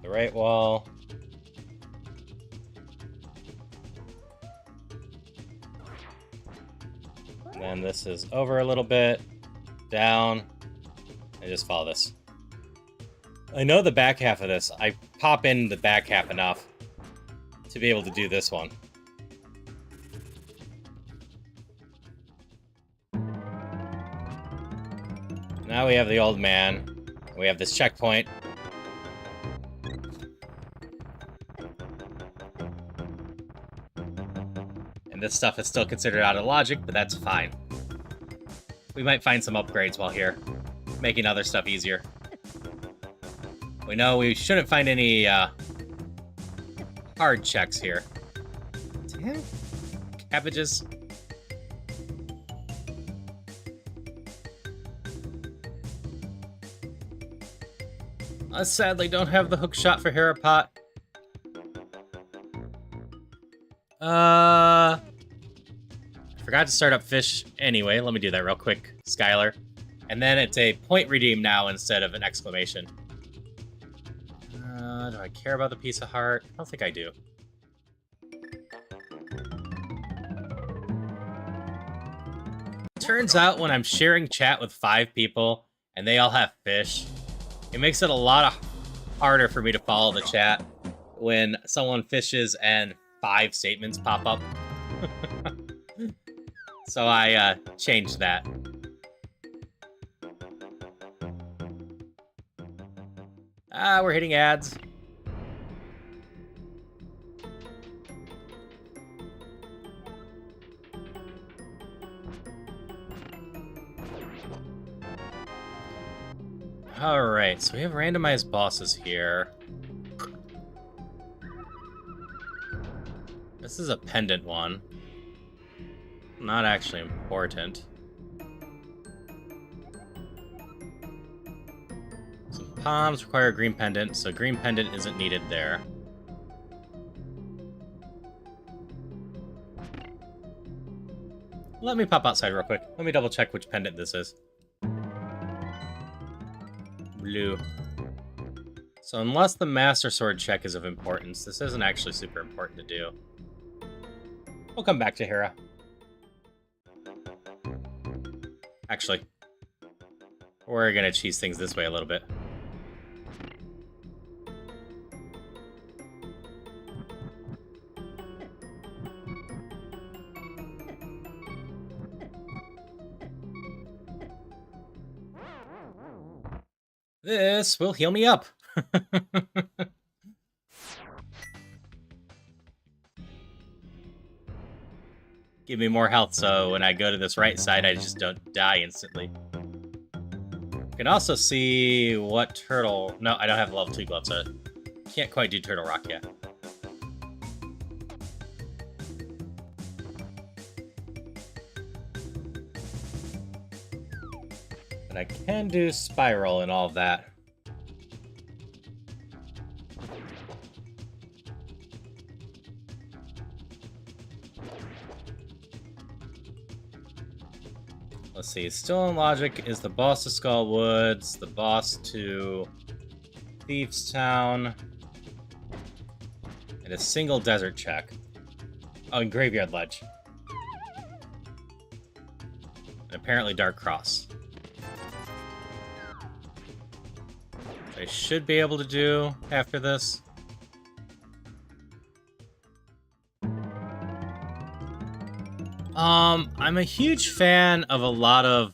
The right wall. And then this is over a little bit. Down. I just follow this. I know the back half of this. I pop in the back half enough to be able to do this one. Now we have the old man. We have this checkpoint. And this stuff is still considered out of logic, but that's fine. We might find some upgrades while here, making other stuff easier. We know we shouldn't find any hard checks here. Damn. cabbages. I sadly don't have the hook shot for Harapot. I forgot to start up fish anyway. Let me do that real quick, Skylar. And then it's a point redeem now instead of an exclamation. Do I care about the piece of heart? I don't think I do. Turns out when I'm sharing chat with 5 people and they all have fish, it makes it a lot harder for me to follow the chat when someone fishes and 5 statements pop up. So I changed that. We're hitting ads. Alright, so we have randomized bosses here. This is a pendant one. Not actually important. Some palms require a green pendant, so green pendant isn't needed there. Let me pop outside real quick. Let me double check which pendant this is. Blue. So unless the Master Sword check is of importance, this isn't actually super important to do. We'll come back to Hera. Actually, we're gonna cheese things this way a little bit. This will heal me up. Give me more health, so when I go to this right side, I just don't die instantly. You can also see what turtle... No, I don't have level 2 gloves, so can't quite do Turtle Rock yet. But I can do Spiral and all of that. Let's see, Still in Logic is the boss to Skull Woods, the boss to Thieves Town, and a single desert check. Oh, and Graveyard Ledge. And apparently Dark Cross. I should be able to do after this. I'm a huge fan of a lot of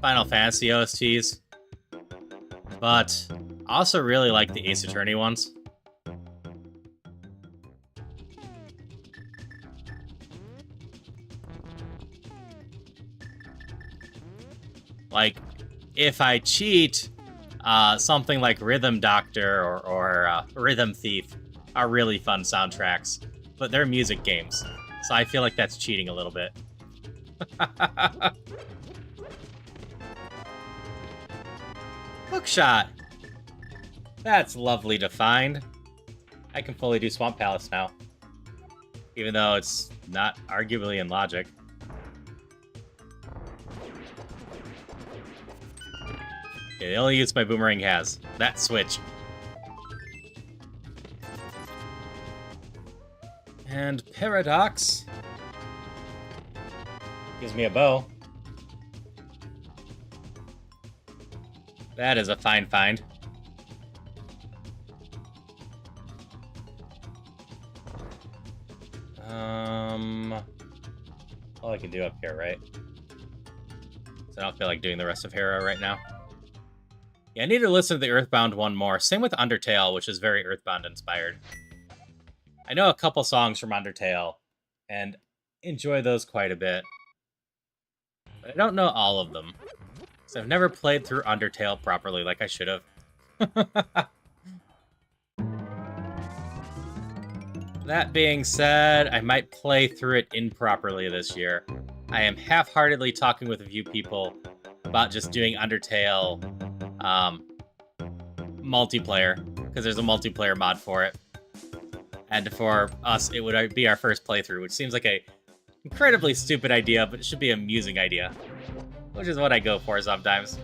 Final Fantasy OSTs, but I also really like the Ace Attorney ones. Like, if I cheat, something like Rhythm Doctor or Rhythm Thief are really fun soundtracks, but they're music games. So I feel like that's cheating a little bit. Hookshot! That's lovely to find. I can fully do Swamp Palace now. Even though it's not arguably in logic. Okay, the only use my boomerang has. That switch. And Paradox gives me a bow. That is a fine find. All I can do up here, right? So I don't feel like doing the rest of Hera right now. Yeah, I need to listen to the Earthbound one more. Same with Undertale, which is very Earthbound inspired. I know a couple songs from Undertale, and enjoy those quite a bit. But I don't know all of them. So I've never played through Undertale properly like I should have. That being said, I might play through it improperly this year. I am half-heartedly talking with a few people about just doing Undertale multiplayer, because there's a multiplayer mod for it. And for us, it would be our first playthrough, which seems like a incredibly stupid idea, but it should be an amusing idea. Which is what I go for sometimes.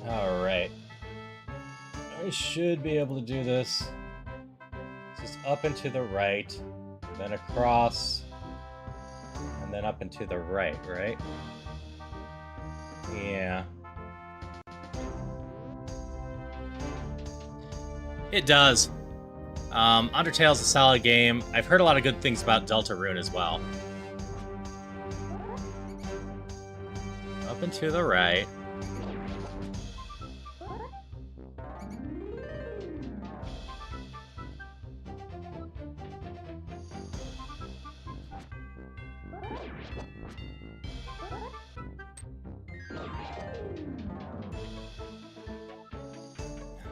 Alright. I should be able to do this. Just up and to the right, then across, and then up and to the right, right? Yeah. It does. Undertale's a solid game. I've heard a lot of good things about Deltarune as well. Up and to the right.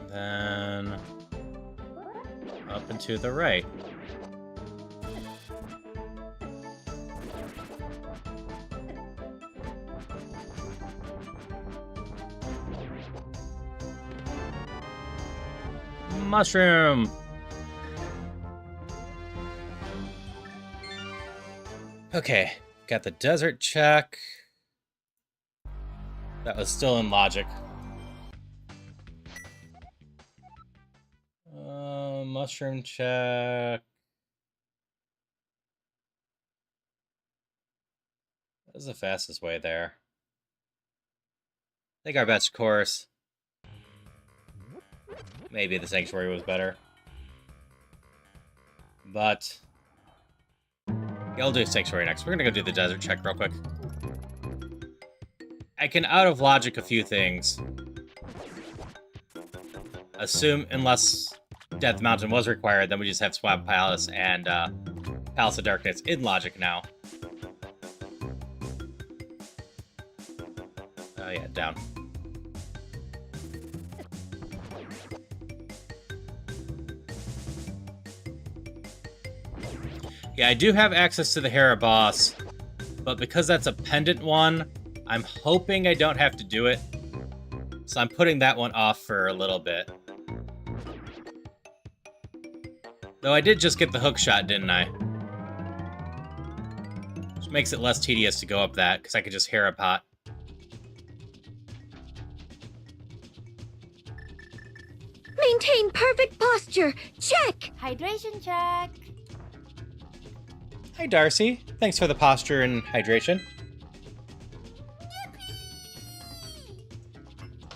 Then up and to the right. Mushroom! Okay, got the desert check. That was still in logic. Mushroom check. That was the fastest way there. I think our best course. Maybe the sanctuary was better. But yeah, I'll do sanctuary next. We're gonna go do the desert check real quick. I can out of logic a few things. Assume, unless Death Mountain was required, then we just have Swamp Palace and Palace of Darkness in logic now. Oh yeah, down. Yeah, I do have access to the Hera boss, but because that's a pendant one, I'm hoping I don't have to do it. So I'm putting that one off for a little bit. Though I did just get the hook shot, didn't I? Which makes it less tedious to go up that, because I could just Hera pot. Maintain perfect posture. Check. Hydration check. Hi, Darcy. Thanks for the posture and hydration.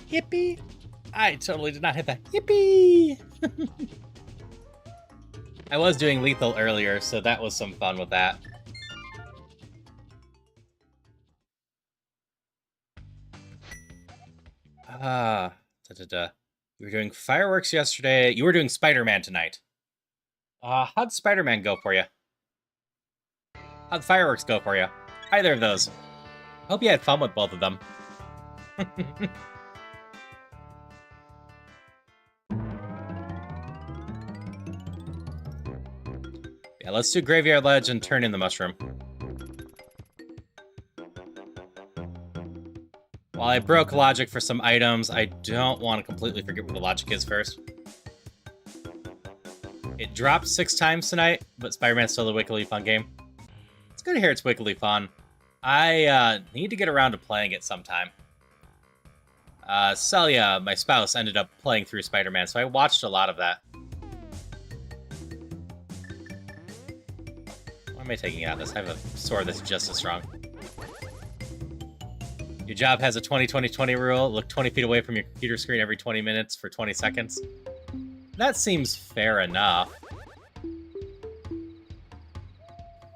Yippee! I totally did not hit that. Yippee! I was doing lethal earlier, so that was some fun with that. You were doing fireworks yesterday. You were doing Spider-Man tonight. How'd Spider-Man go for you? How'd fireworks go for you? Either of those. Hope you had fun with both of them. Yeah, let's do Graveyard Ledge and turn in the mushroom. While I broke logic for some items, I don't want to completely forget what the logic is first. It dropped 6 times tonight, but Spider-Man's still a wickedly fun game. It's good to hear it's wickedly fun. I need to get around to playing it sometime. Celia, my spouse, ended up playing through Spider-Man, so I watched a lot of that. Why am I taking it out of this? I have a sword that's just as strong. Your job has a 20-20-20 rule. Look 20 feet away from your computer screen every 20 minutes for 20 seconds. That seems fair enough.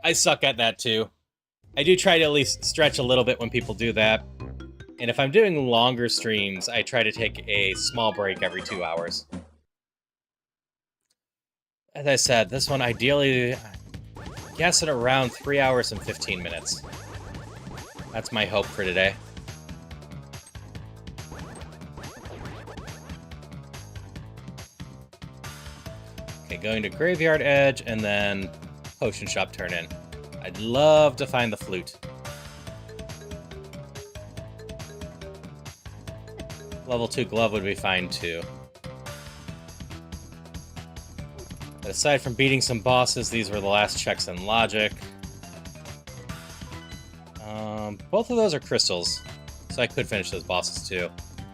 I suck at that too. I do try to at least stretch a little bit when people do that. And if I'm doing longer streams, I try to take a small break every 2 hours. As I said, this one ideally, I'm guessing around 3 hours and 15 minutes. That's my hope for today. Okay, going to Graveyard Edge and then Potion Shop turn in. I'd love to find the flute. Level 2 glove would be fine too. But aside from beating some bosses, these were the last checks in logic. Both of those are crystals, so I could finish those bosses too.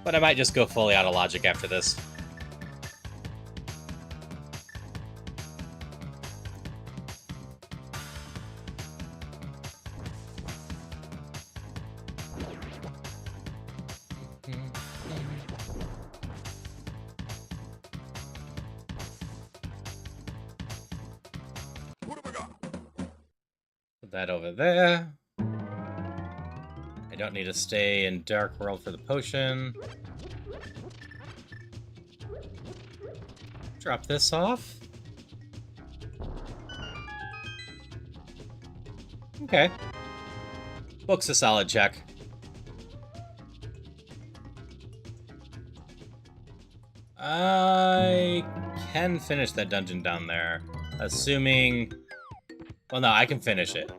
But I might just go fully out of logic after this. Put that over there. I don't need to stay in Dark World for the potion. Drop this off. Okay. Book's a solid check. I can finish that dungeon down there. Assuming... Well, no, I can finish it.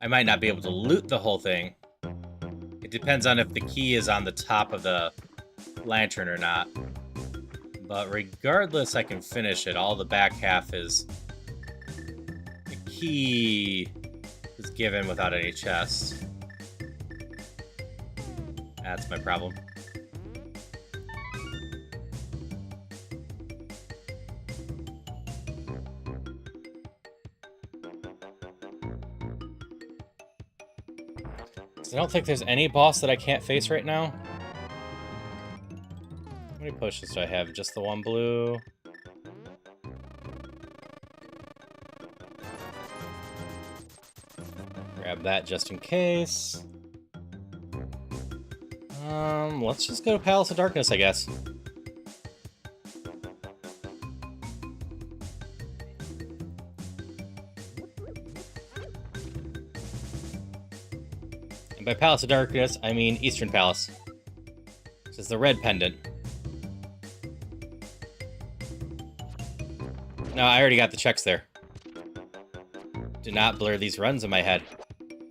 I might not be able to loot the whole thing. It depends on if the key is on the top of the lantern or not. But regardless, I can finish it. All the back half is... The key is given without any chest. That's my problem. I don't think there's any boss that I can't face right now. How many potions do I have? Just the one blue? Grab that just in case. Let's just go to Palace of Darkness, I guess. And by Palace of Darkness, I mean Eastern Palace. This is the red pendant. No, I already got the checks there. Do not blur these runs in my head.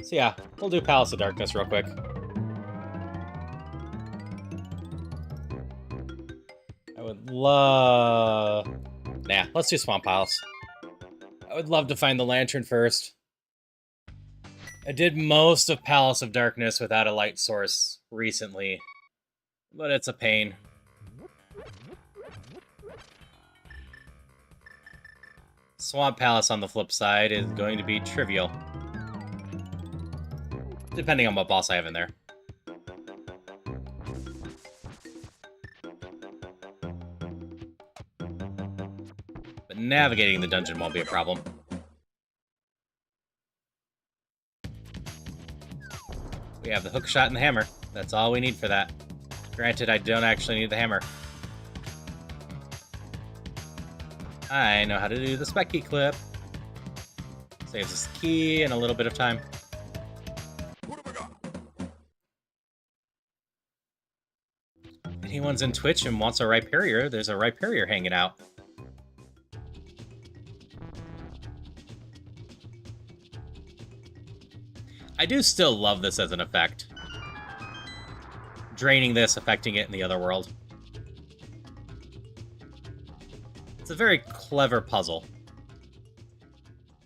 So yeah, we'll do Palace of Darkness real quick. I would love... Nah, let's do Swamp Palace. I would love to find the lantern first. I did most of Palace of Darkness without a light source recently, but it's a pain. Swamp Palace, on the flip side, is going to be trivial. Depending on what boss I have in there. But navigating the dungeon won't be a problem. We have the hook shot and the hammer. That's all we need for that. Granted, I don't actually need the hammer. I know how to do the Specky clip. Saves us the key and a little bit of time. If anyone's in Twitch and wants a Rhyperior, there's a Rhyperior hanging out. I do still love this as an effect. Draining this, affecting it in the other world. It's a very clever puzzle.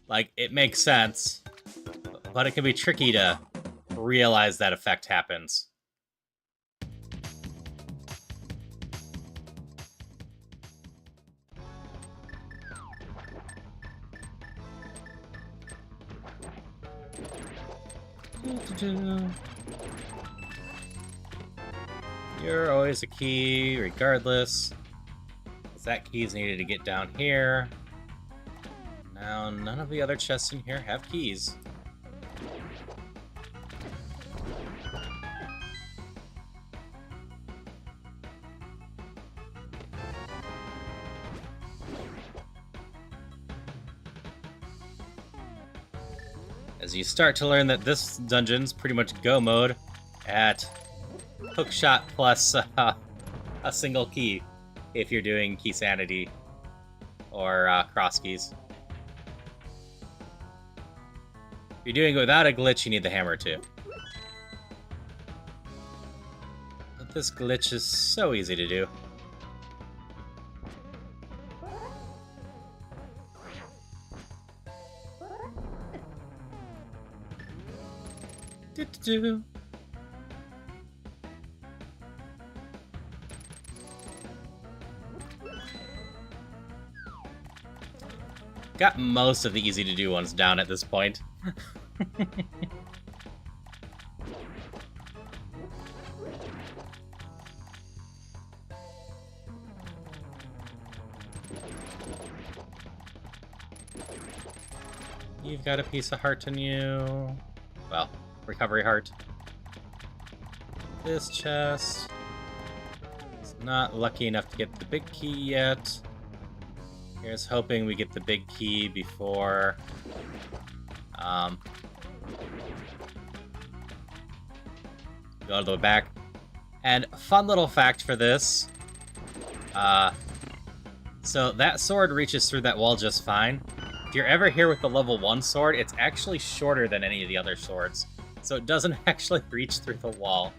Like, it makes sense, but it can be tricky to realize that effect happens. You're always a key, regardless. That key is needed to get down here. Now, none of the other chests in here have keys. As you start to learn that this dungeon's pretty much go mode at hookshot plus a single key if you're doing key sanity or cross keys. If you're doing it without a glitch, you need the hammer too. But this glitch is so easy to do. Do-do-do. Got most of the easy to do ones down at this point. You've got a piece of heart in you. Well, recovery heart. This chest. It's not lucky enough to get the big key yet. Here's hoping we get the big key before go all the way back. And fun little fact for this. So that sword reaches through that wall just fine. If you're ever here with the level 1 sword, it's actually shorter than any of the other swords. So it doesn't actually reach through the wall.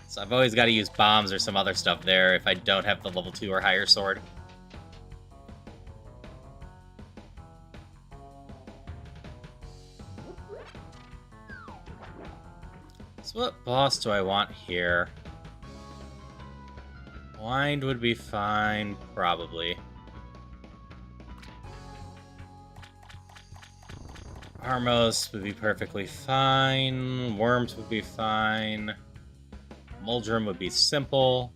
So I've always got to use bombs or some other stuff there if I don't have the level 2 or higher sword. So what boss do I want here? Wind would be fine, probably. Armos would be perfectly fine. Worms would be fine. Muldrum would be simple.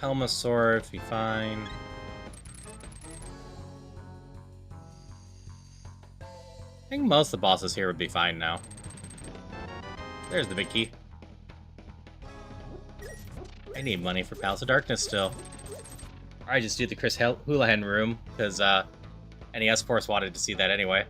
Helmasaur would be fine. I think most of the bosses here would be fine now. There's the big key. I need money for Palace of Darkness still. Or I just do the Chris Houlihan room, because NES Force wanted to see that anyway.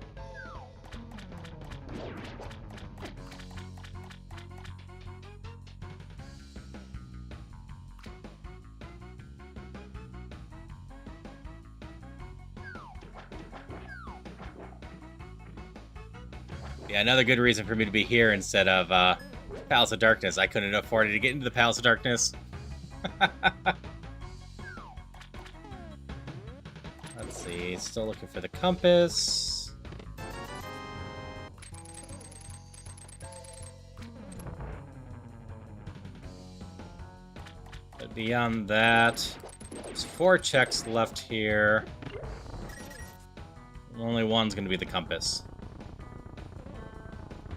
Yeah, another good reason for me to be here instead of Palace of Darkness. I couldn't afford to get into the Palace of Darkness. Let's see, still looking for the compass. But beyond that, there's 4 checks left here. Only one's going to be the compass.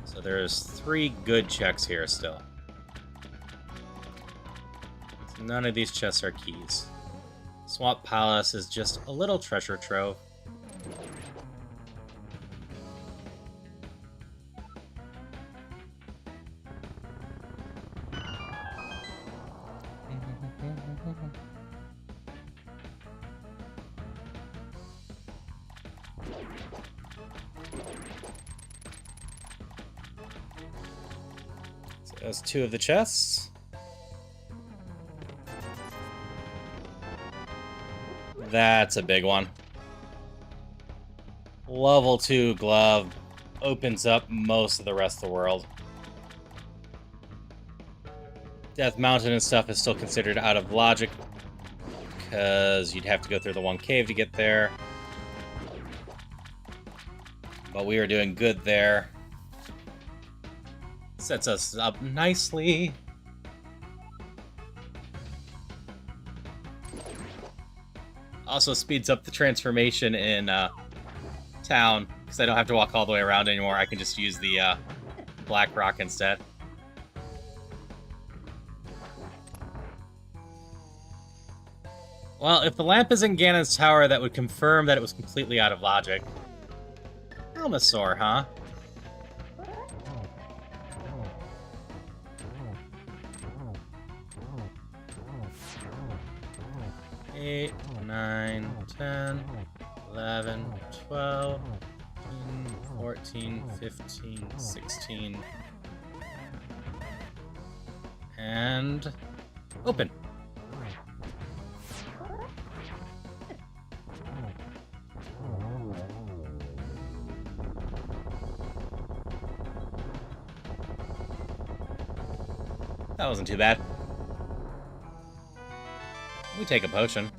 So there's 3 good checks here still. So none of these chests are keys. Swamp Palace is just a little treasure trove. So that's 2 of the chests. That's a big one. Level 2 glove opens up most of the rest of the world. Death Mountain and stuff is still considered out of logic because you'd have to go through the one cave to get there. But we are doing good there. Sets us up nicely. Also speeds up the transformation in town, because I don't have to walk all the way around anymore. I can just use the Black Rock instead. Well, if the lamp is in Ganon's tower, that would confirm that it was completely out of logic. Helmasaur, huh? 8, 9, 10, 11, 12, 14, 15, 16. And open. That wasn't too bad. We take a potion.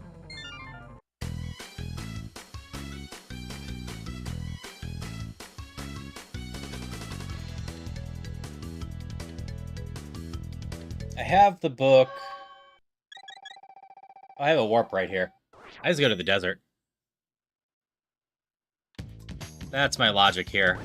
I have the book. Oh, I have a warp right here. I just go to the desert. That's my logic here.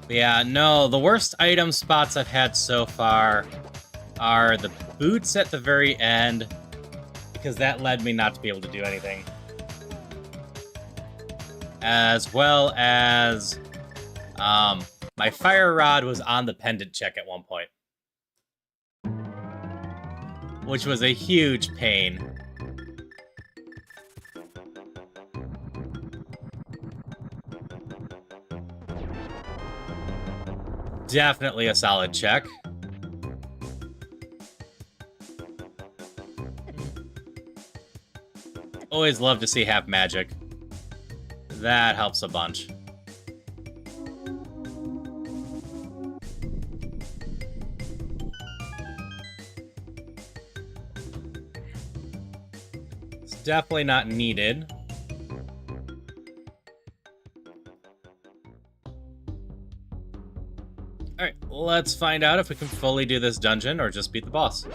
But yeah, no, the worst item spots I've had so far are the boots at the very end, because that led me not to be able to do anything. As well as my fire rod was on the pendant check at one point, which was a huge pain. Definitely a solid check. Always love to see half magic. That helps a bunch. It's definitely not needed. Alright, let's find out if we can fully do this dungeon or just beat the boss.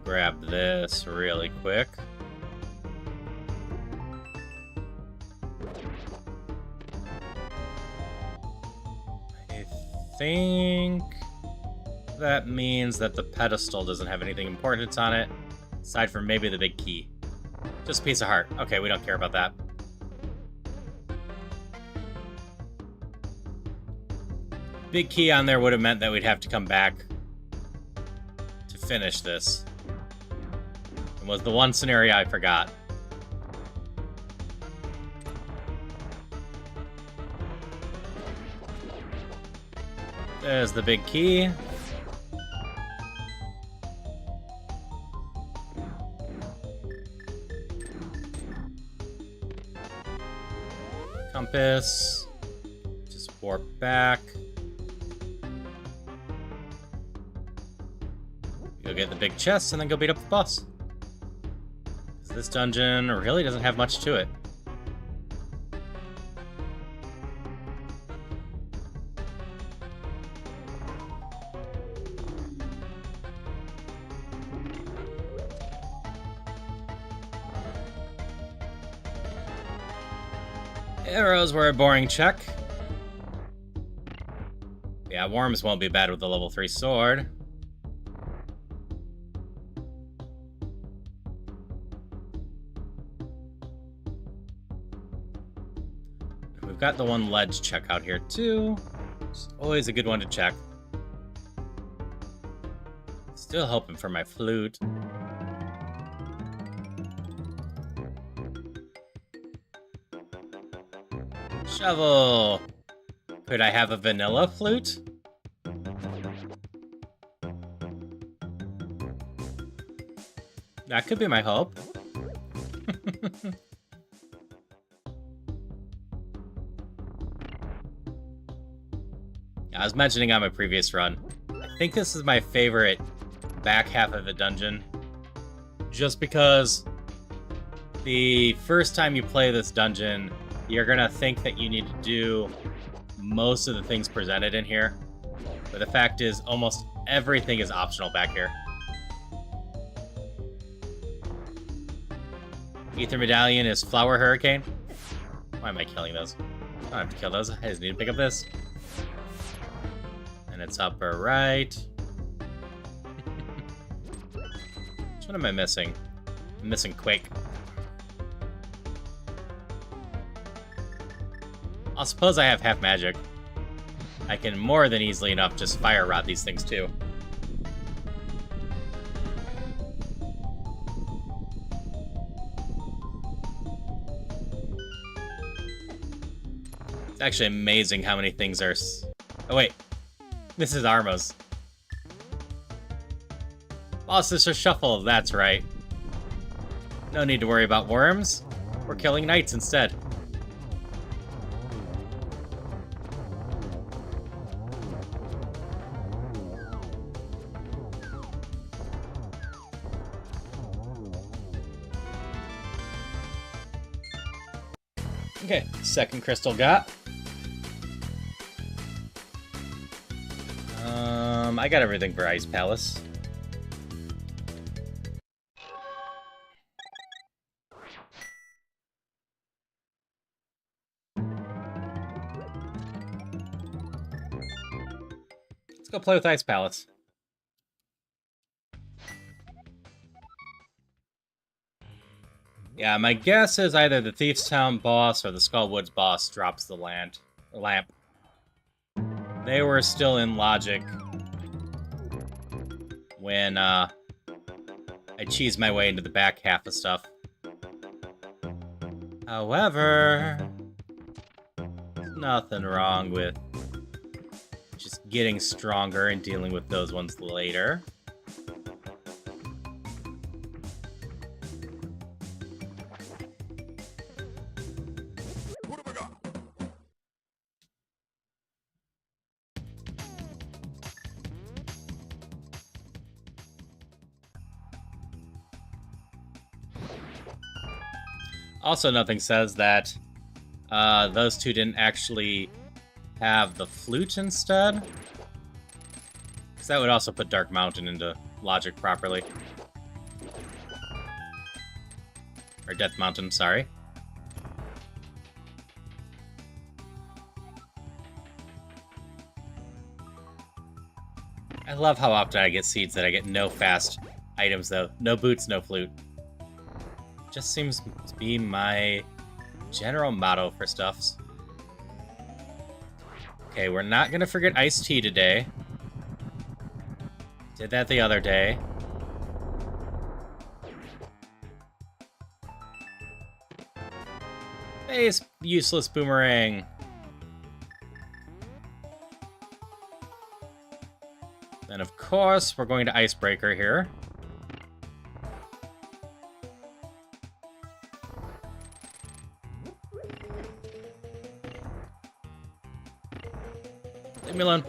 Grab this really quick. I think that means that the pedestal doesn't have anything important on it, aside from maybe the big key. Just a piece of heart. Okay, we don't care about that. Big key on there would have meant that we'd have to come back to finish this. It was the one scenario I forgot. There's the big key. Compass. Just warp back. Go get the big chest and then go beat up the boss. This dungeon really doesn't have much to it. Arrows were a boring check. Yeah, worms won't be bad with the level 3 sword. We've got the one ledge check out here too. It's always a good one to check. Still hoping for my flute. Shovel! Could I have a vanilla flute? That could be my hope. I was mentioning on my previous run, I think this is my favorite back half of the dungeon. Just because the first time you play this dungeon, you're gonna think that you need to do most of the things presented in here. But the fact is, almost everything is optional back here. Ether Medallion is Flower Hurricane. Why am I killing those? I don't have to kill those, I just need to pick up this. And it's upper right. Which one am I missing? I'm missing Quake. I suppose I have half magic. I can more than easily enough just fire rod these things too. It's actually amazing how many things are... Oh wait, this is Arma's. Boss is a shuffle, that's right. No need to worry about worms. We're killing knights instead. Okay, second crystal got. I got everything for Ice Palace. Let's go play with Ice Palace. Yeah, my guess is either the Thief's Town boss or the Skullwoods boss drops the lamp. They were still in logic when I cheesed my way into the back half of stuff. However, there's nothing wrong with just getting stronger and dealing with those ones later. Also, nothing says that those two didn't actually have the flute instead. Because that would also put Dark Mountain into logic properly. Or Death Mountain, sorry. I love how often I get seeds that I get no fast items, though. No boots, no flute. Just seems to be my general motto for stuffs. Okay, we're not gonna forget iced tea today. Did that the other day. Base useless boomerang. Then of course we're going to icebreaker here. Leave me alone.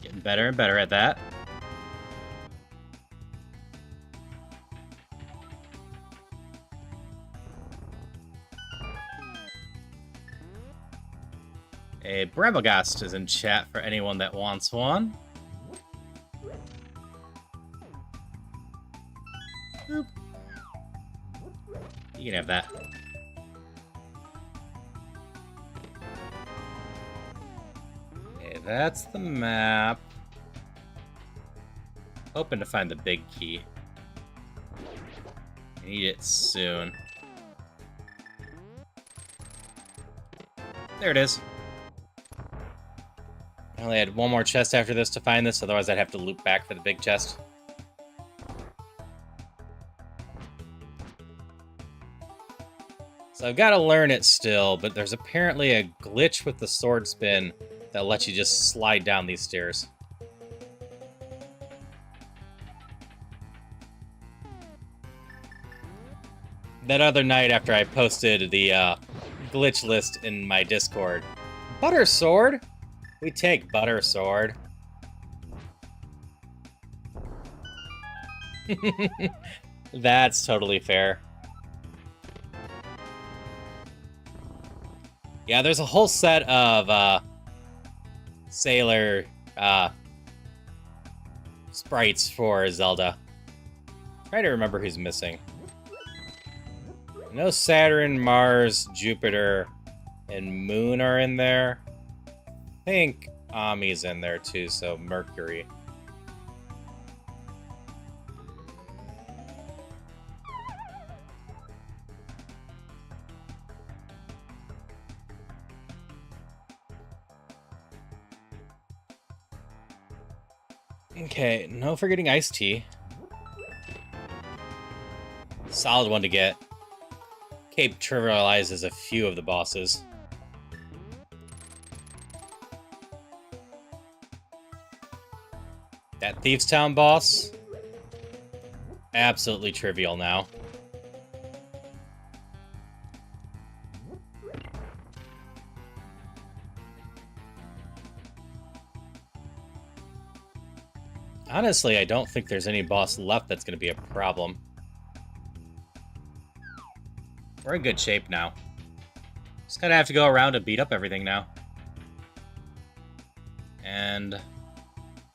Getting better and better at that. A Brebelgast is in chat for anyone that wants one. Boop. You can have that. Okay, that's the map. Hoping to find the big key. I need it soon. There it is. I only had one more chest after this to find this, otherwise I'd have to loop back for the big chest. So I've got to learn it still, but there's apparently a glitch with the sword spin that lets you just slide down these stairs. That other night after I posted the glitch list in my Discord, Butter Sword? We take Butter Sword. That's totally fair. Yeah, there's a whole set of Sailor sprites for Zelda. Try to remember who's missing. I know Saturn, Mars, Jupiter, and Moon are in there. I think Ami's in there too, so Mercury. Okay, no forgetting iced tea. Solid one to get. Cape trivializes a few of the bosses. That Thieves Town boss? Absolutely trivial now. Honestly, I don't think there's any boss left that's going to be a problem. We're in good shape now. Just kind of have to go around and beat up everything now. And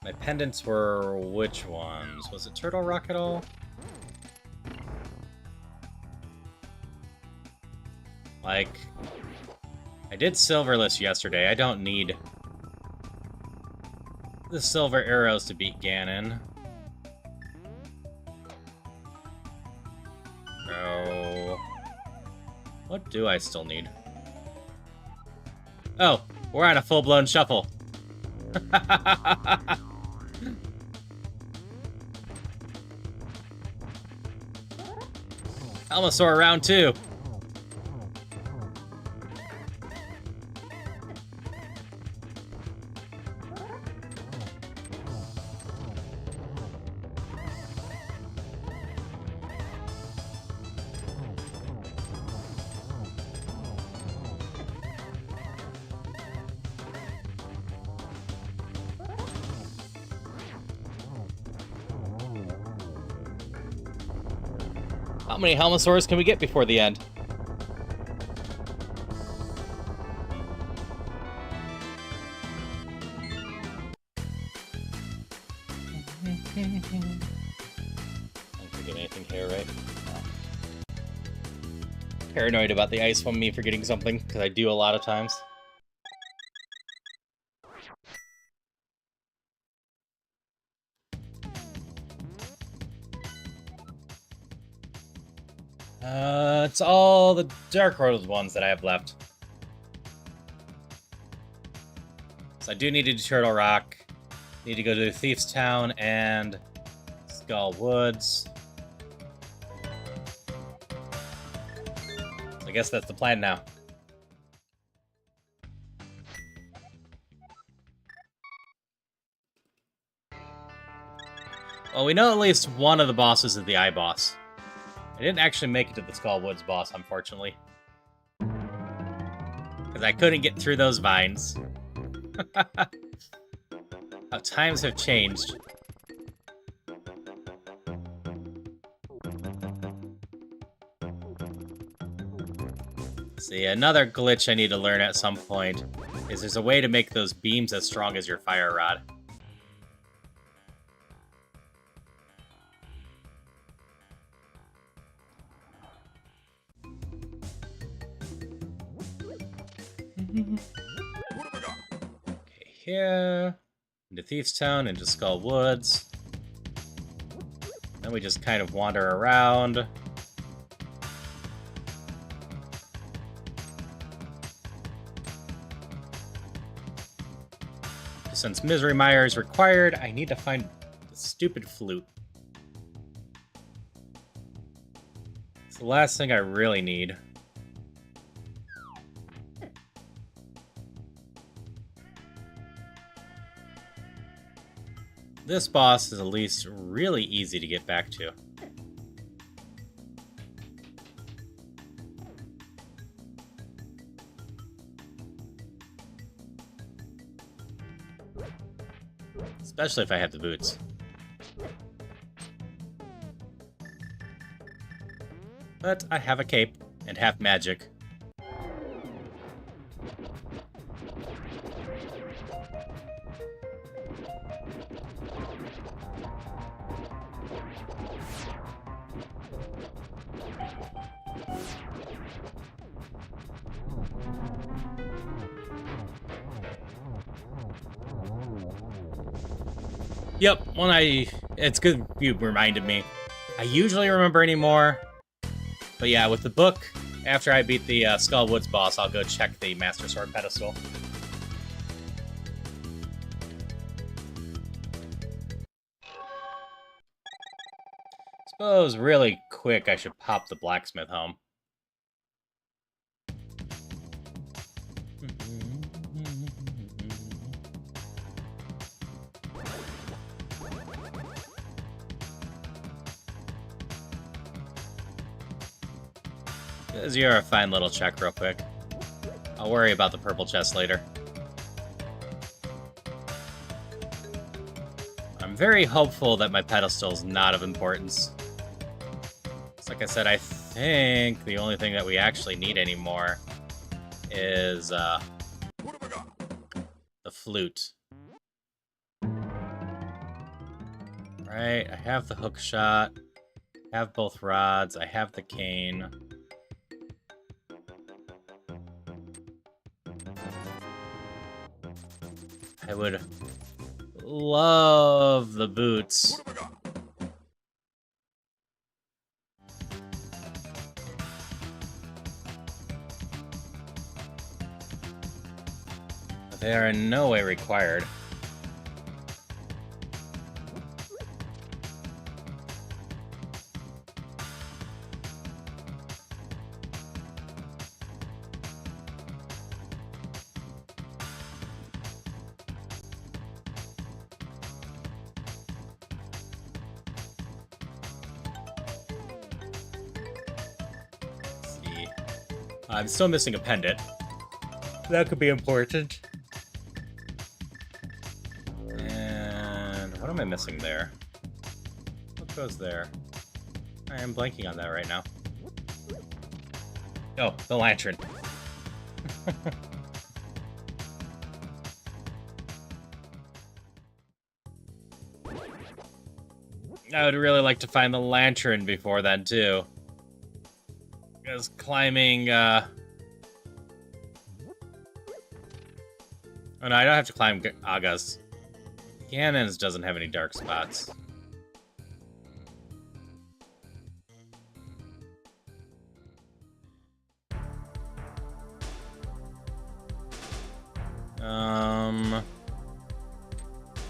my pendants were which ones? Was it Turtle Rock at all? Like, I did Silverless yesterday. I don't need the silver arrows to beat Ganon. Oh. What do I still need? Oh, we're on a full-blown shuffle. Almosaur round 2. How many Helmosaurs can we get before the end? Don't forget anything here, right? Paranoid about the ice from me forgetting something, because I do a lot of times. It's all the Dark Road ones that I have left. So I do need to do Turtle Rock. Need to go to Thieves Town and Skull Woods. So I guess that's the plan now. Well, we know at least one of the bosses is the Eye Boss. I didn't actually make it to the Skull Woods boss, unfortunately. Because I couldn't get through those vines. How times have changed. See, another glitch I need to learn at some point is there's a way to make those beams as strong as your fire rod. Okay, here. Into Thieves Town, into Skull Woods. Then we just kind of wander around. Since Misery Mire is required, I need to find the stupid flute. It's the last thing I really need. This boss is at least really easy to get back to. Especially if I have the boots. But I have a cape and half magic. Yep, it's good you reminded me. I usually remember anymore, but yeah, with the book, after I beat the Skull Woods boss, I'll go check the Master Sword pedestal. Suppose really quick I should pop the blacksmith home. Because you're a fine little check real quick. I'll worry about the purple chest later. I'm very hopeful that my pedestal's not of importance. Like I said, I think the only thing that we actually need anymore is the flute. Right, I have the hook shot, I have both rods, I have the cane. I would love the boots. But they are in no way required. I'm still missing a pendant. That could be important. And what am I missing there? What goes there? I am blanking on that right now. Oh, the lantern. I would really like to find the lantern before then, too. Because climbing, Oh no, I don't have to climb Aga's. Ganon's doesn't have any dark spots.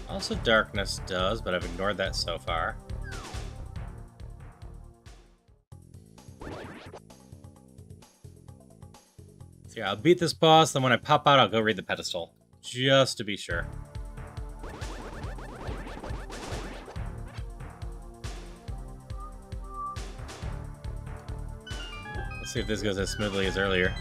Also darkness does, but I've ignored that so far. So yeah, I'll beat this boss, then when I pop out, I'll go read the pedestal. Just to be sure. Let's see if this goes as smoothly as earlier.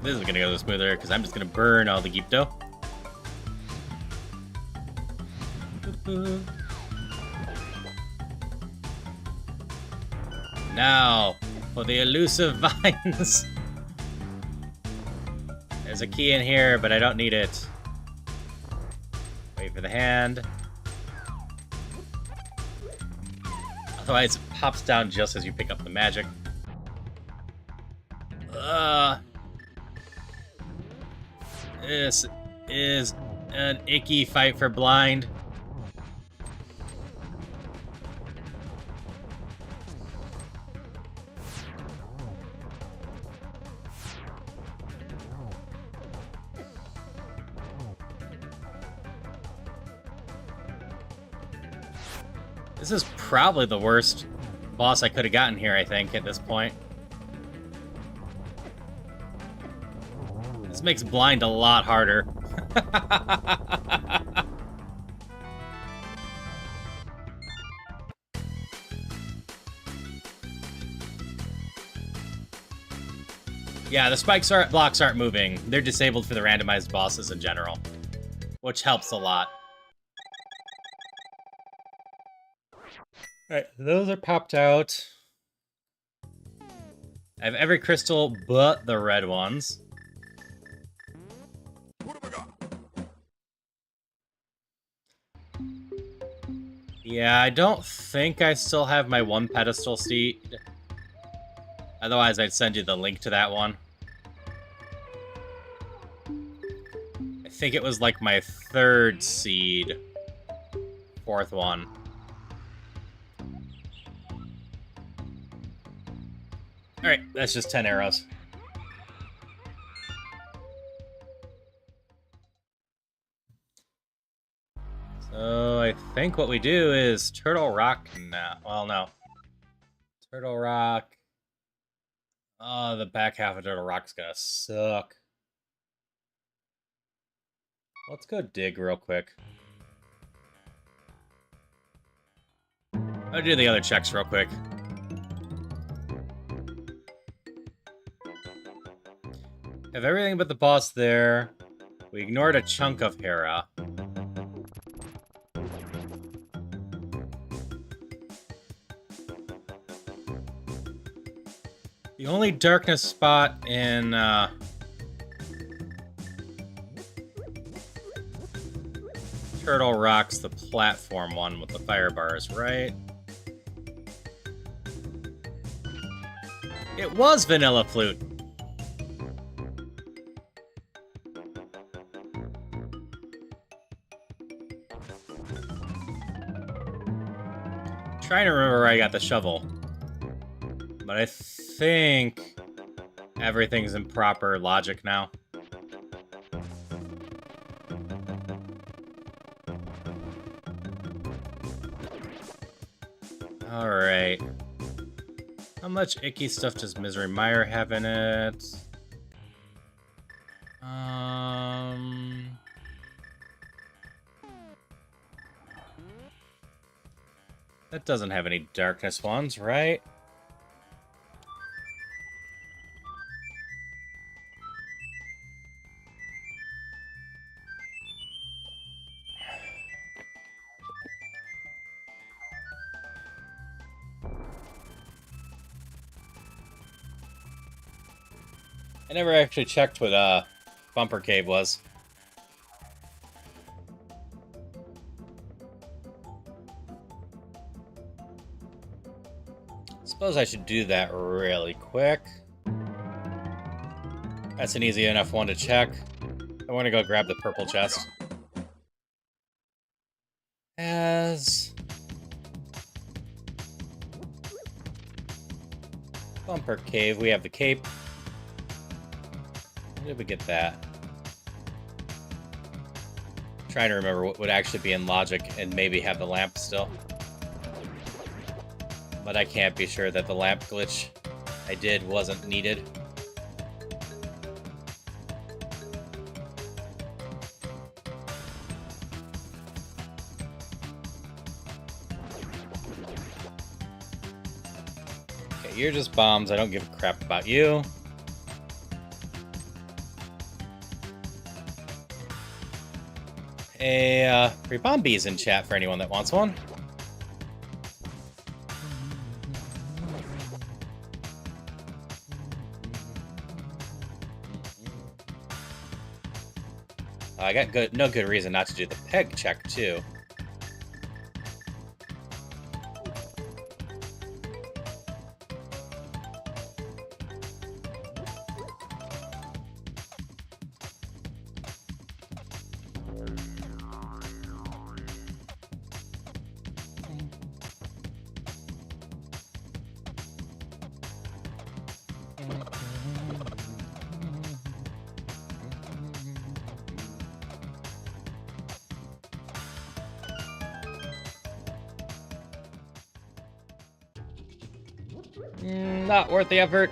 This is gonna go smoother because I'm just gonna burn all the Gypto. Now, for the elusive vines. There's a key in here, but I don't need it. Wait for the hand. Otherwise, it pops down just as you pick up the magic. This is an icky fight for blind. This is probably the worst boss I could have gotten here, I think, at this point. This makes blind a lot harder. Yeah, the blocks aren't moving. They're disabled for the randomized bosses in general, which helps a lot. Alright, those are popped out. I have every crystal but the red ones. The Yeah, I don't think I still have my one pedestal seed. Otherwise, I'd send you the link to that one. I think it was like my 3rd seed. 4th one. Alright, that's just 10 arrows. So I think what we do is Turtle Rock now. Well, no. Turtle Rock. Oh, the back half of Turtle Rock's gonna suck. Let's go dig real quick. I'll do the other checks real quick. Have everything but the boss there. We ignored a chunk of Hera. The only darkness spot in Turtle Rock's the platform one with the fire bars, right? It was Vanilla Flute. Trying to remember where I got the shovel. But I think everything's in proper logic now. Alright. How much icky stuff does Misery Mire have in it? That doesn't have any darkness ones, right? I never actually checked what Bumper Cave was. Suppose I should do that really quick. That's an easy enough one to check. I want to go grab the purple chest. As Bumper Cave, we have the cape. When did we get that? Trying to remember what would actually be in logic and maybe have the lamp still. But I can't be sure that the lamp glitch I did wasn't needed. Okay, you're just bombs. I don't give a crap about you. Free bomb bees in chat for anyone that wants one. I got no good reason not to do the peg check, too. Not worth the effort.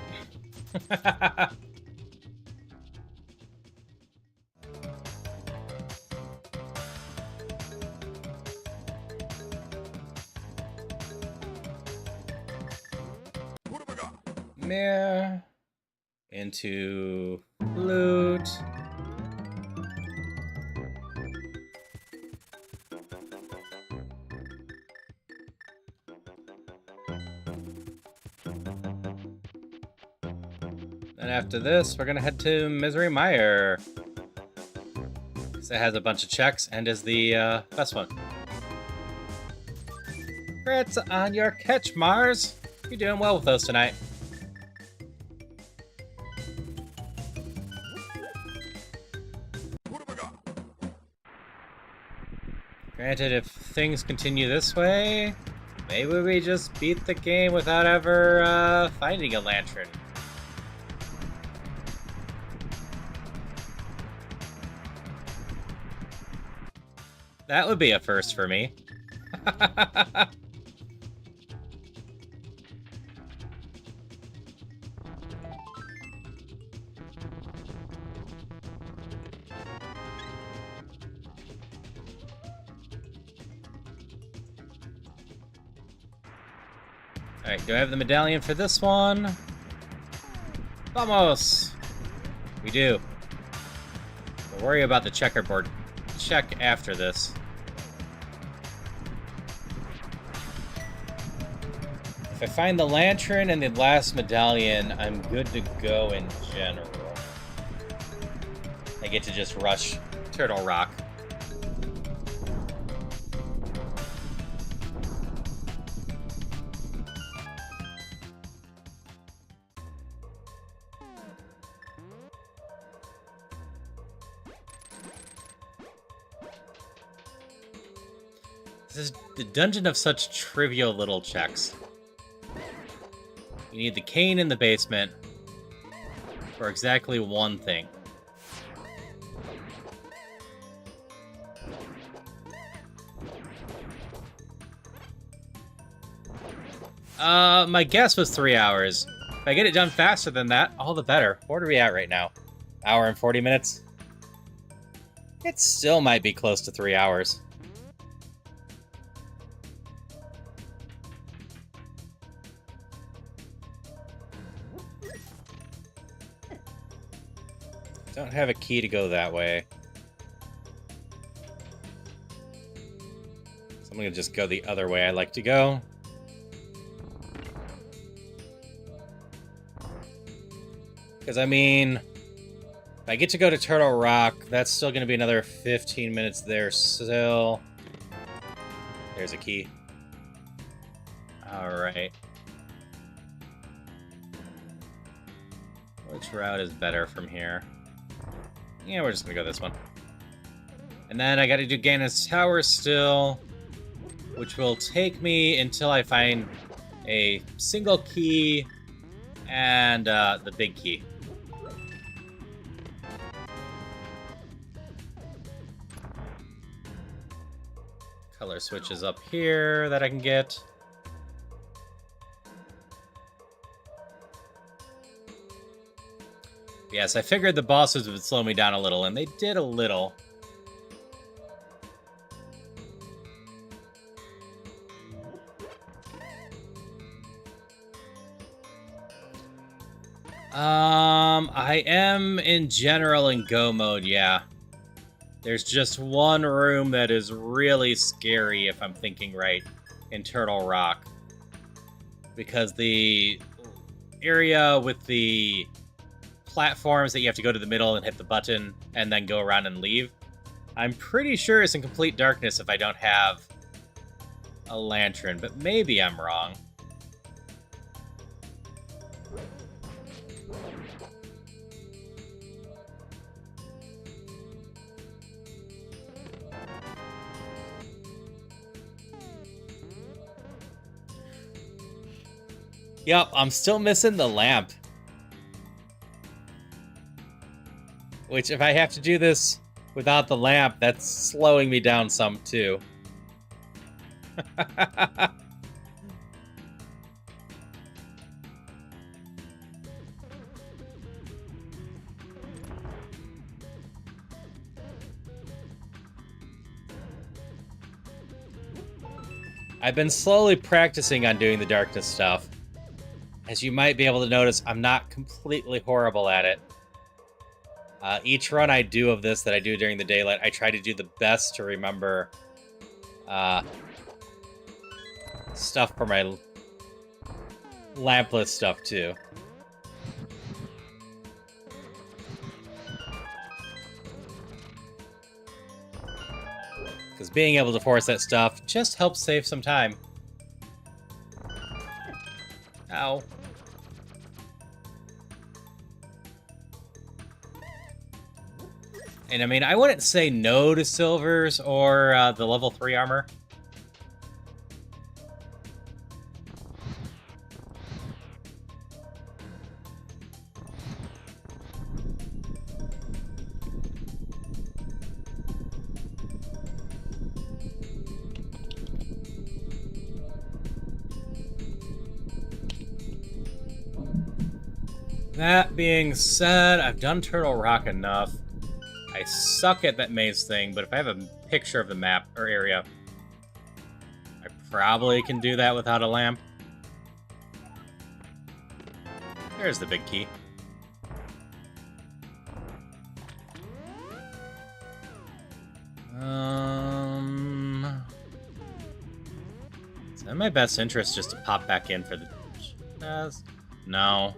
Meh. Into loot. And after this, we're gonna head to Misery Mire. Because it has a bunch of checks and is the best one. Congrats on your catch, Mars. You're doing well with those tonight. Granted, if things continue this way, maybe we just beat the game without ever finding a lantern. That would be a first for me. Alright, do I have the medallion for this one? Vamos! We do. We'll worry about the checkerboard check after this. If I find the lantern and the last medallion, I'm good to go in general. I get to just rush Turtle Rock. This is the dungeon of such trivial little checks. You need the cane in the basement for exactly one thing. My guess was 3 hours. If I get it done faster than that, all the better. What are we at right now? Hour and 40 minutes? It still might be close to 3 hours. Don't have a key to go that way. So I'm gonna just go the other way I like to go. Because, I mean, if I get to go to Turtle Rock, that's still gonna be another 15 minutes there still. There's a key. Alright. Which route is better from here? Yeah, we're just gonna go this one. And then I gotta do Ganon's Tower still, which will take me until I find a single key and the big key. Color switches up here that I can get. Yes, I figured the bosses would slow me down a little, and they did a little. I am in general in go mode, yeah. There's just one room that is really scary, if I'm thinking right, in Turtle Rock. Because the area with the platforms that you have to go to the middle and hit the button and then go around and leave, I'm pretty sure it's in complete darkness if I don't have a lantern, but maybe I'm wrong. Yep, I'm still missing the lamp. Which, if I have to do this without the lamp, that's slowing me down some, too. I've been slowly practicing on doing the darkness stuff. As you might be able to notice, I'm not completely horrible at it. Each run I do of this that I do during the daylight, I try to do the best to remember stuff for my lampless stuff, too. Because being able to force that stuff just helps save some time. Ow. And I mean, I wouldn't say no to silvers or the level 3 armor. That being said, I've done Turtle Rock enough. I suck at that maze thing, but if I have a picture of the map or area, I probably can do that without a lamp. There's the big key. Is that in my best interest just to pop back in for the chest? No.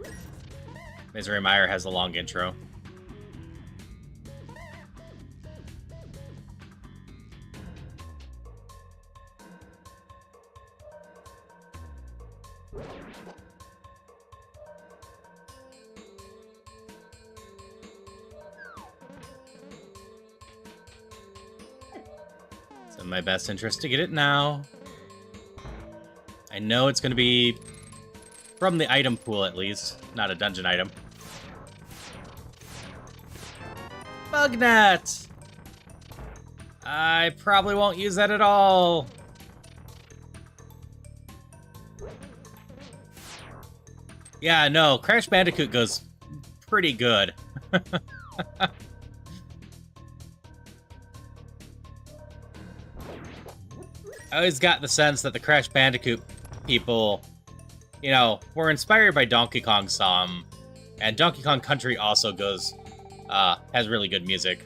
Misery Mire has a long intro. It's in my best interest to get it now. I know it's going to be from the item pool, at least. Not a dungeon item. Bug net! I probably won't use that at all. Yeah, no, Crash Bandicoot goes pretty good. I always got the sense that the Crash Bandicoot people, you know, were inspired by Donkey Kong some, and Donkey Kong Country also goes, has really good music.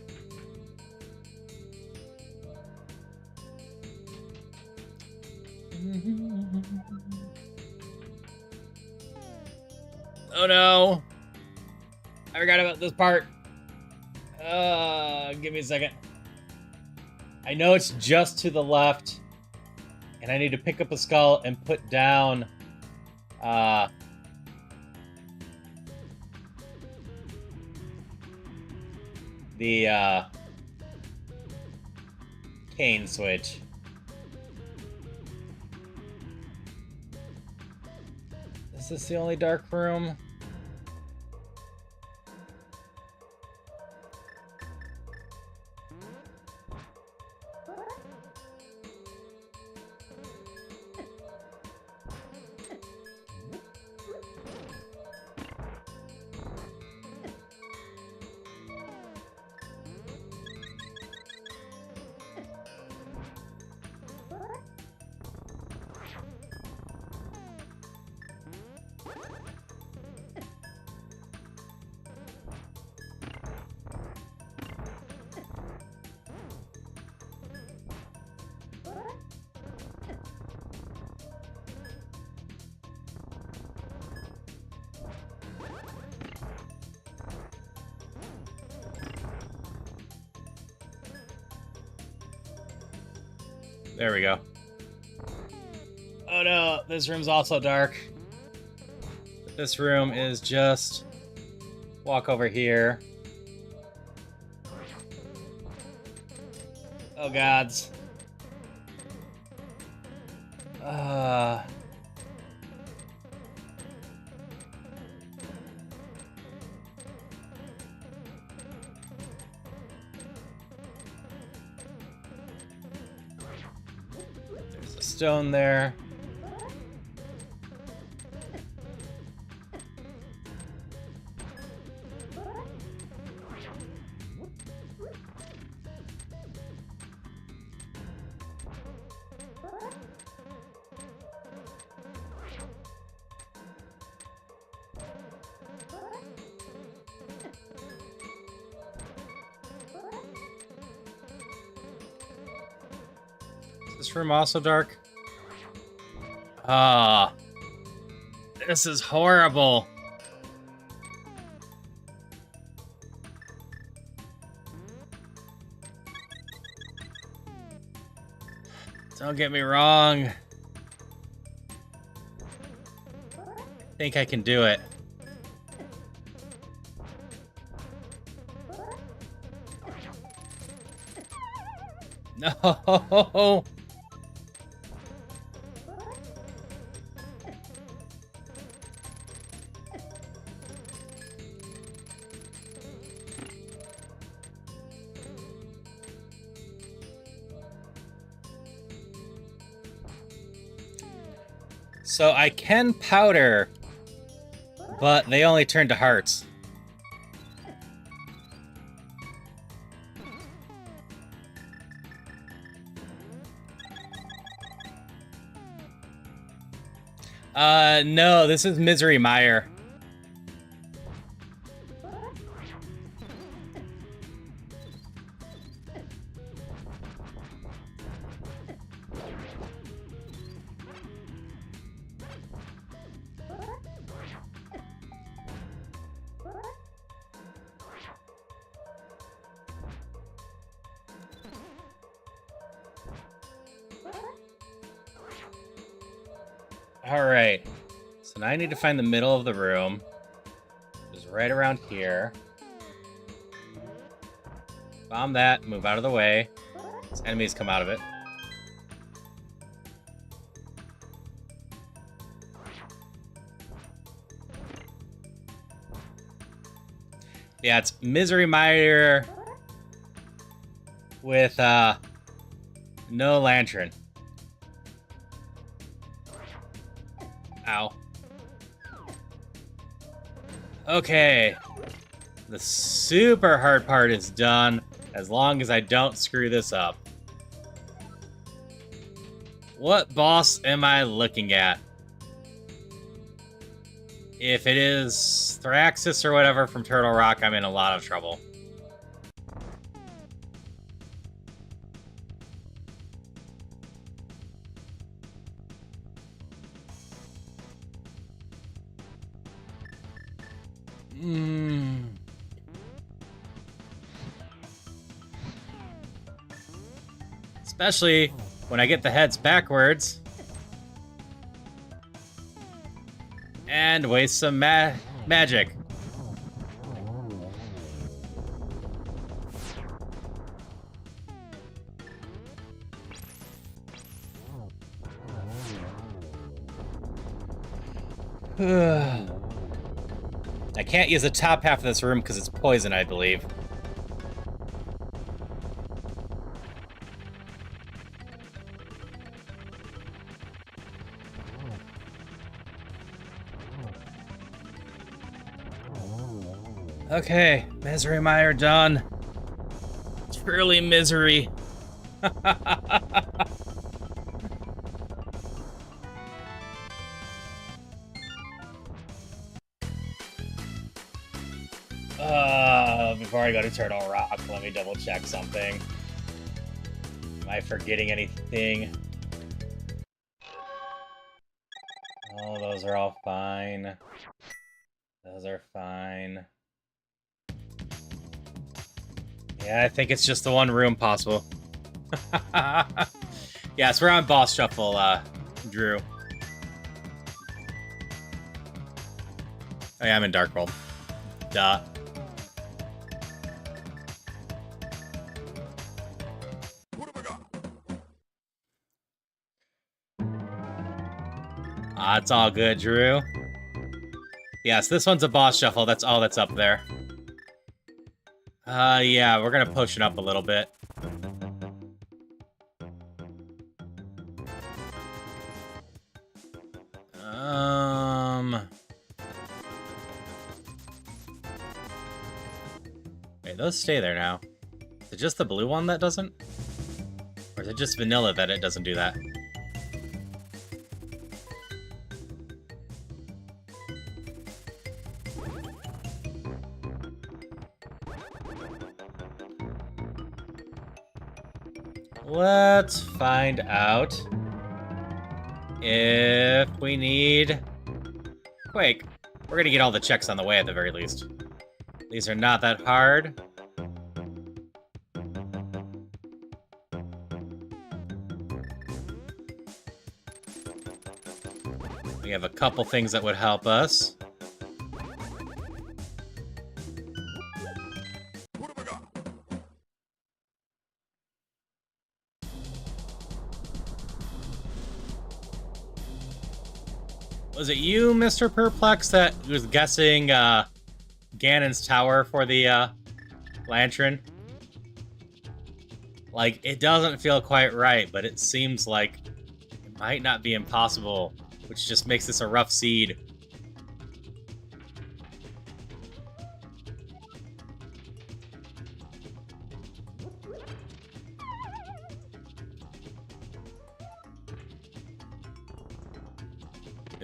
Oh no! I forgot about this part. Give me a second. I know it's just to the left, and I need to pick up a skull and put down, the, cane switch. Is this the only dark room? There we go. Oh no, this room's also dark. This room is just... walk over here. Oh gods. There's a stone there. This room also dark? Ah, this is horrible. Don't get me wrong. I think I can do it. No! So I can powder, but they only turn to hearts. No, this is Misery Mire. Alright, so now I need to find the middle of the room, which is right around here. Bomb that, move out of the way. These enemies come out of it. Yeah, it's Misery Mire with no lantern. Ow. Okay. The super hard part is done, as long as I don't screw this up. What boss am I looking at? If it is Thraxis or whatever from Turtle Rock, I'm in a lot of trouble. Especially when I get the heads backwards. And waste some magic. I can't use the top half of this room because it's poison, I believe. Okay, Misery Mire done. Truly misery. Before I go to Turtle Rock, let me double check something. Am I forgetting anything? Oh, those are all fine. Those are fine. Yeah, I think it's just the one room possible. Yes, we're on boss shuffle, Drew. Oh yeah, I'm in Dark World. Duh. It's all good, Drew. Yes, this one's a boss shuffle. That's all that's up there. Yeah, we're gonna potion up a little bit. Wait, those stay there now. Is it just the blue one that doesn't? Or is it just vanilla that it doesn't do that? Let's find out if we need Quake. We're gonna get all the checks on the way at the very least. These are not that hard. We have a couple things that would help us. Was it you, Mr. Perplex, that was guessing Ganon's tower for the lantern? Like, it doesn't feel quite right, but it seems like it might not be impossible, which just makes this a rough seed.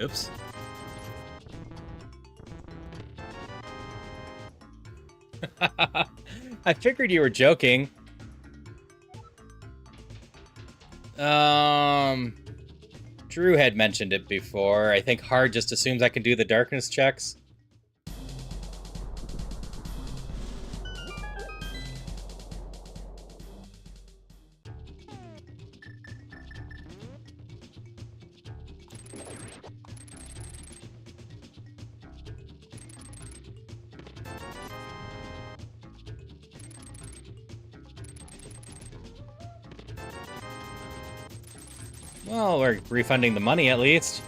Oops. I figured you were joking. Drew had mentioned it before. I think Hard just assumes I can do the darkness checks. Well, we're refunding the money at least.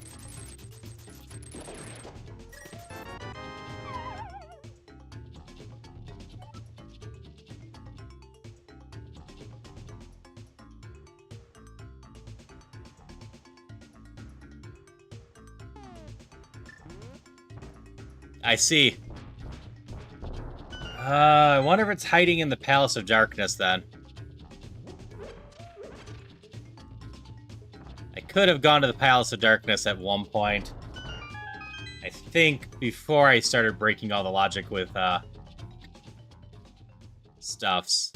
I see. I wonder if it's hiding in the Palace of Darkness then. Could have gone to the Palace of Darkness at one point. I think before I started breaking all the logic with stuffs.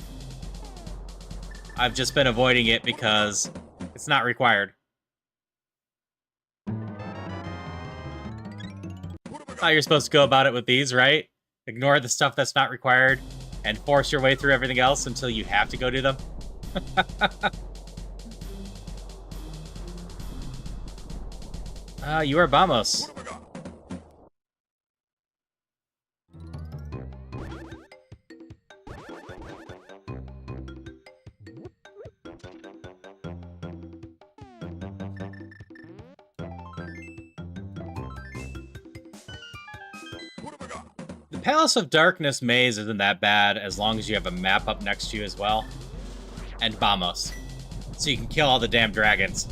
I've just been avoiding it because it's not required. How you're supposed to go about it with these, right? Ignore the stuff that's not required and force your way through everything else until you have to go do them. You are Vamos. The Palace of Darkness maze isn't that bad as long as you have a map up next to you as well. And Vamos. So you can kill all the damn dragons.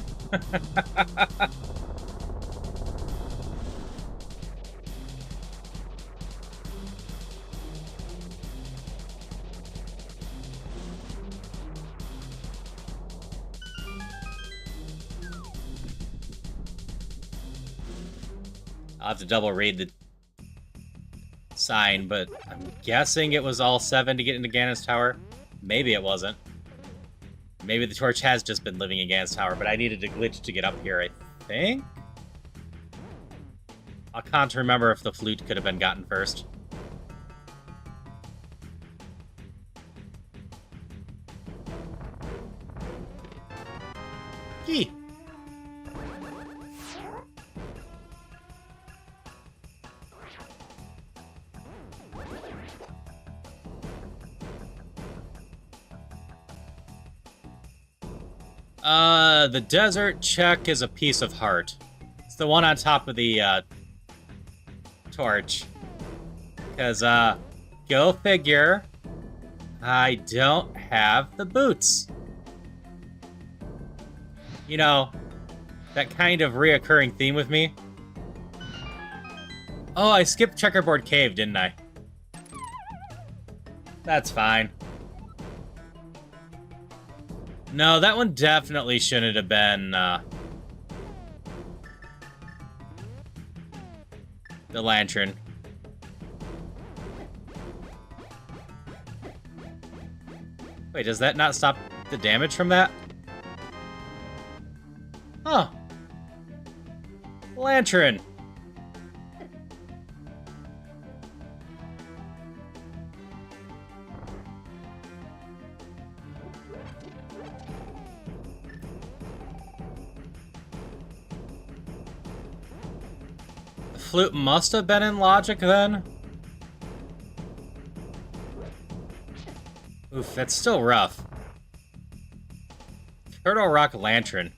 I'll have to double read the sign, but I'm guessing it was all 7 to get into Ganon's tower. Maybe it wasn't. Maybe the torch has just been living in Ganon's tower, but I needed a glitch to get up here, I think? I can't remember if the flute could have been gotten first. Key. The desert check is a piece of heart. It's the one on top of the, torch. Because, go figure, I don't have the boots. You know, that kind of reoccurring theme with me. Oh, I skipped Checkerboard Cave, didn't I? That's fine. No, that one definitely shouldn't have been, the lantern. Wait, does that not stop the damage from that? Huh. Lantern. flute must have been in logic then. Oof, that's still rough. Turtle Rock Lantern.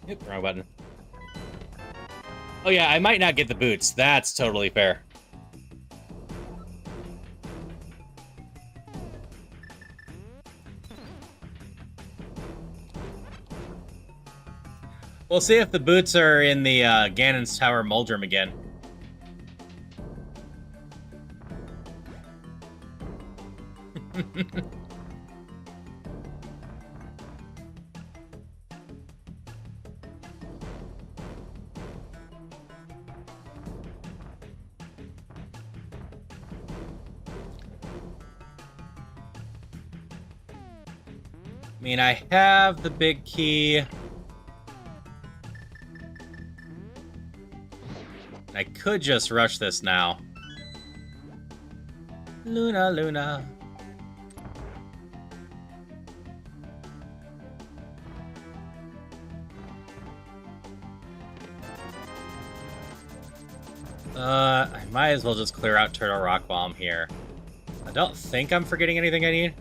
Oop, wrong button. Oh yeah, I might not get the boots. That's totally fair. We'll see if the boots are in the Ganon's Tower Muldrum again. I mean, I have the big key. I could just rush this now. Luna, Luna. I might as well just clear out Turtle Rock while I'm here. I don't think I'm forgetting anything I need.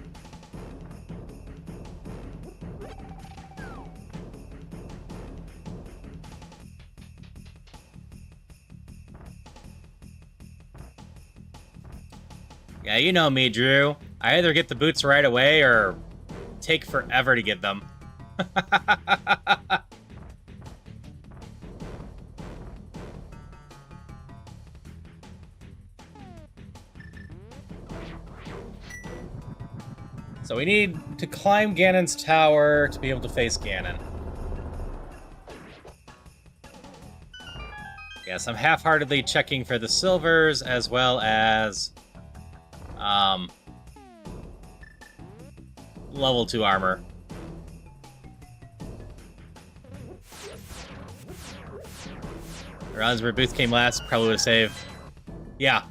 Yeah, you know me, Drew. I either get the boots right away or take forever to get them. So we need to climb Ganon's tower to be able to face Ganon. Yes, I'm half-heartedly checking for the silvers as well as level 2 armor. Runs where Booth came last, probably would have saved. Yeah.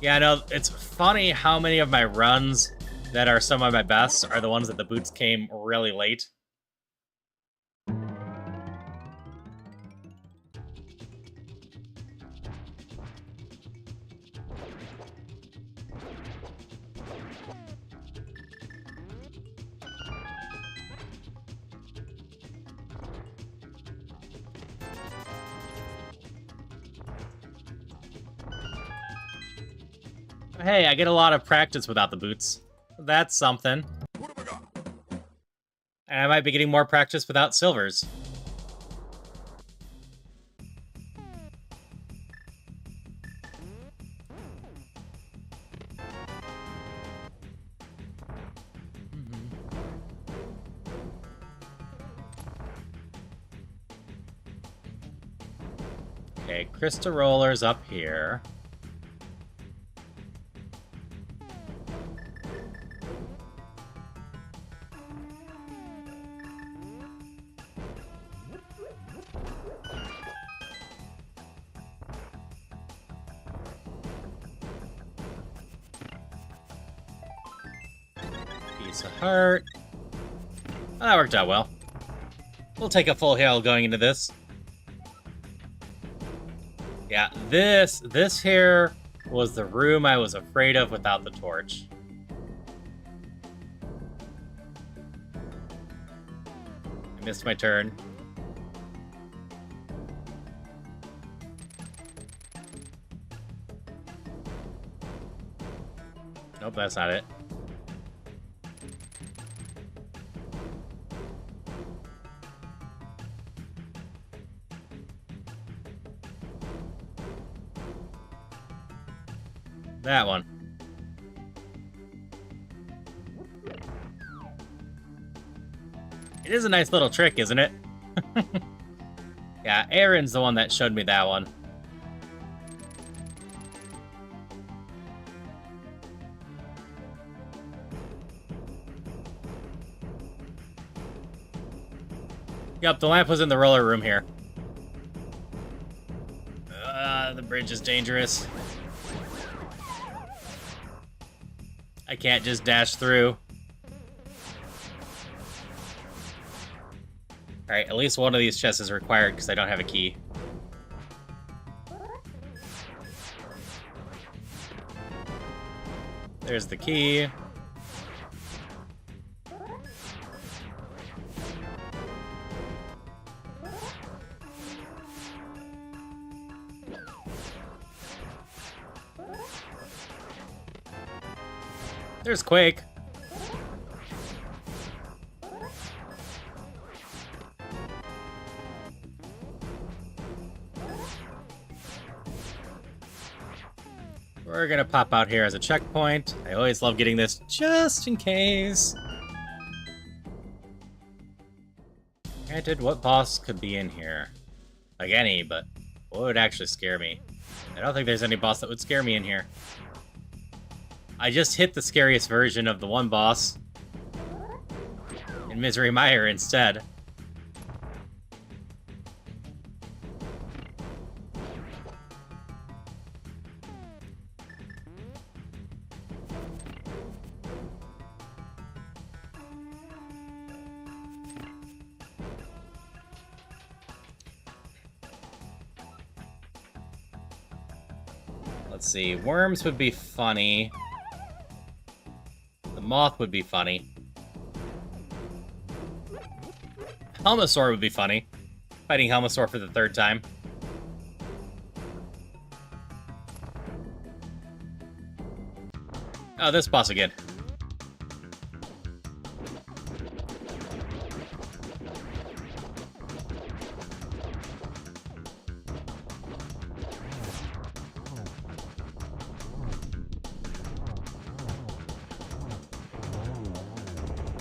Yeah, no, it's funny how many of my runs that are some of my best are the ones that the boots came really late. Hey, I get a lot of practice without the boots. That's something. And I might be getting more practice without silvers. Okay, Crystal Roller's up here. Piece of heart. Oh, that worked out well. We'll take a full heal going into this. Yeah, this here was the room I was afraid of without the torch. I missed my turn. Nope, that's not it. That one. It is a nice little trick, isn't it? Yeah, Aaron's the one that showed me that one. Yep, the lamp was in the roller room here. The bridge is dangerous. I can't just dash through. Alright, at least one of these chests is required because I don't have a key. There's the key. There's Quake. We're gonna pop out here as a checkpoint. I always love getting this just in case. Granted, what boss could be in here? Like any, but what would actually scare me? I don't think there's any boss that would scare me in here. I just hit the scariest version of the one boss in Misery Mire instead. Let's see, worms would be funny. The moth would be funny. Helmasaur would be funny. Fighting Helmasaur for the third time. Oh, this boss again.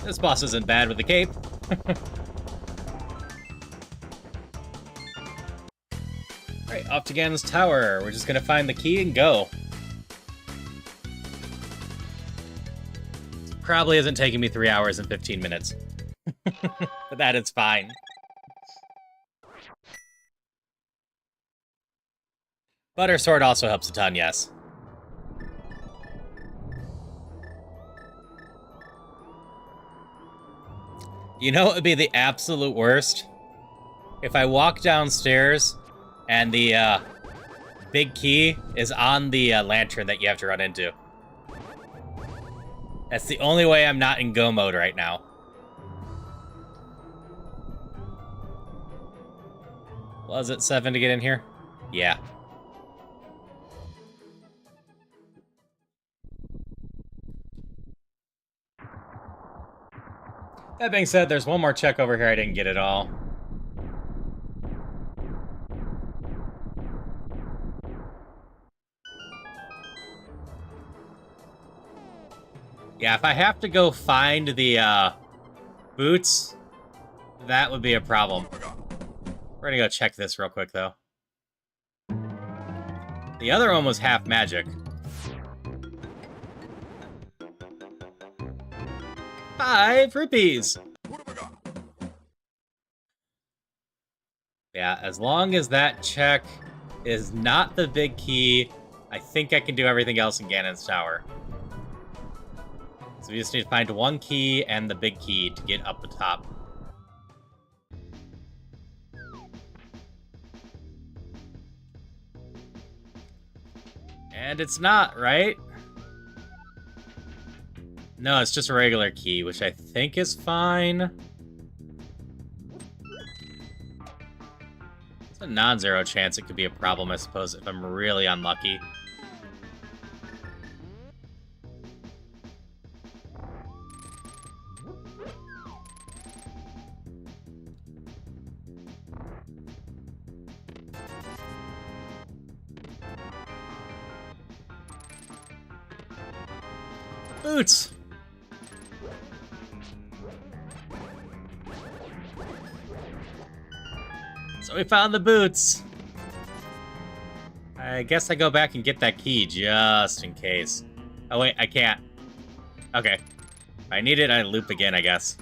This boss isn't bad with the cape. Alright, off to Ganon's tower. We're just gonna find the key and go. Probably isn't taking me 3 hours and 15 minutes. But that is fine. Butter Sword also helps a ton, yes. You know what would be the absolute worst? If I walk downstairs and the big key is on the lantern that you have to run into. That's the only way I'm not in go mode right now. Was it 7 to get in here? Yeah. That being said, there's one more check over here I didn't get at all. Yeah, if I have to go find the boots, that would be a problem. We're gonna go check this real quick, though. The other one was half magic. 5 rupees! Yeah, as long as that check is not the big key, I think I can do everything else in Ganon's tower. So we just need to find one key and the big key to get up the top. And it's not, right? No, it's just a regular key, which I think is fine. It's a non-zero chance it could be a problem, I suppose, if I'm really unlucky. Boots! So we found the boots. I guess I go back and get that key just in case. Oh wait, I can't. Okay. If I need it, I loop again, I guess.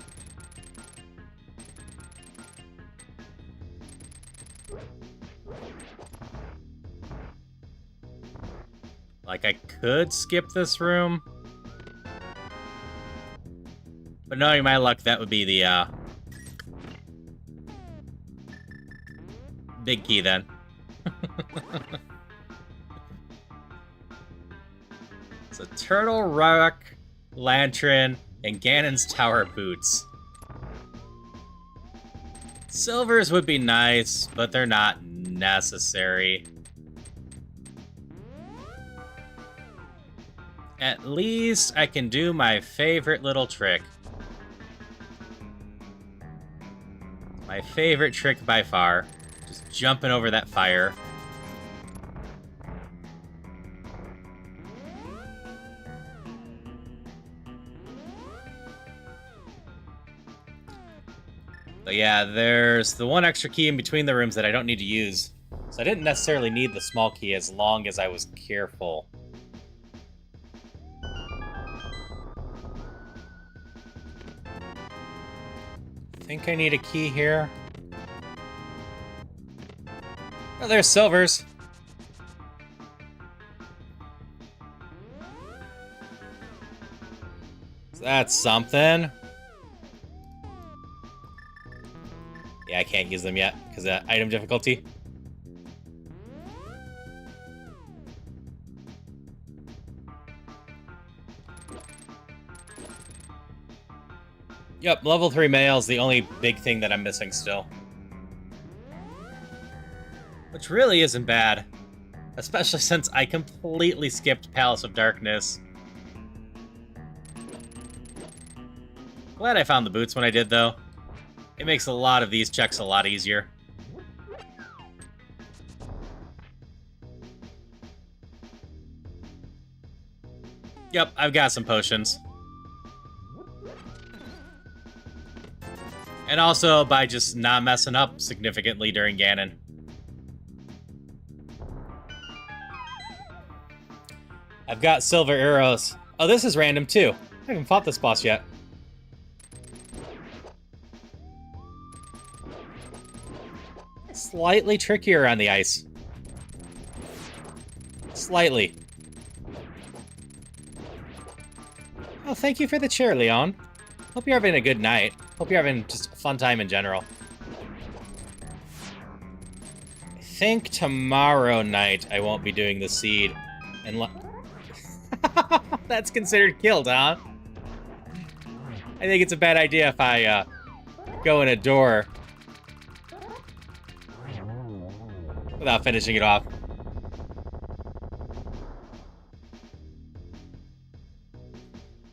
Like, I could skip this room. But knowing my luck, that would be the, big key, then. So, Turtle Rock, Lantern, and Ganon's Tower boots. Silvers would be nice, but they're not necessary. At least I can do my favorite little trick. My favorite trick by far. Just jumping over that fire. But yeah, there's the one extra key in between the rooms that I don't need to use. So I didn't necessarily need the small key as long as I was careful. I think I need a key here. Oh, there's silvers. That's something. Yeah, I can't use them yet because of item difficulty. Yep, level 3 mail is the only big thing that I'm missing still. Which really isn't bad. Especially since I completely skipped Palace of Darkness. Glad I found the boots when I did, though. It makes a lot of these checks a lot easier. Yep, I've got some potions. And also by just not messing up significantly during Ganon. I've got silver arrows. Oh, this is random too. I haven't fought this boss yet. Slightly trickier on the ice. Slightly. Oh, thank you for the cheer, Leon. Hope you're having a good night. Hope you're having just a fun time in general. I think tomorrow night I won't be doing the seed. And that's considered killed, huh? I think it's a bad idea if I go in a door without finishing it off.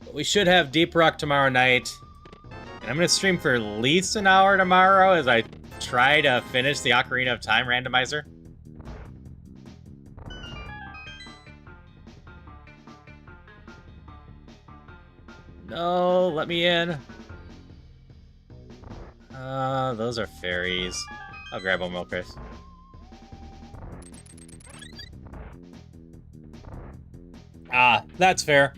But we should have Deep Rock tomorrow night. And I'm going to stream for at least an hour tomorrow as I try to finish the Ocarina of Time randomizer. No, let me in. Those are fairies. I'll grab one real quick. Ah, that's fair.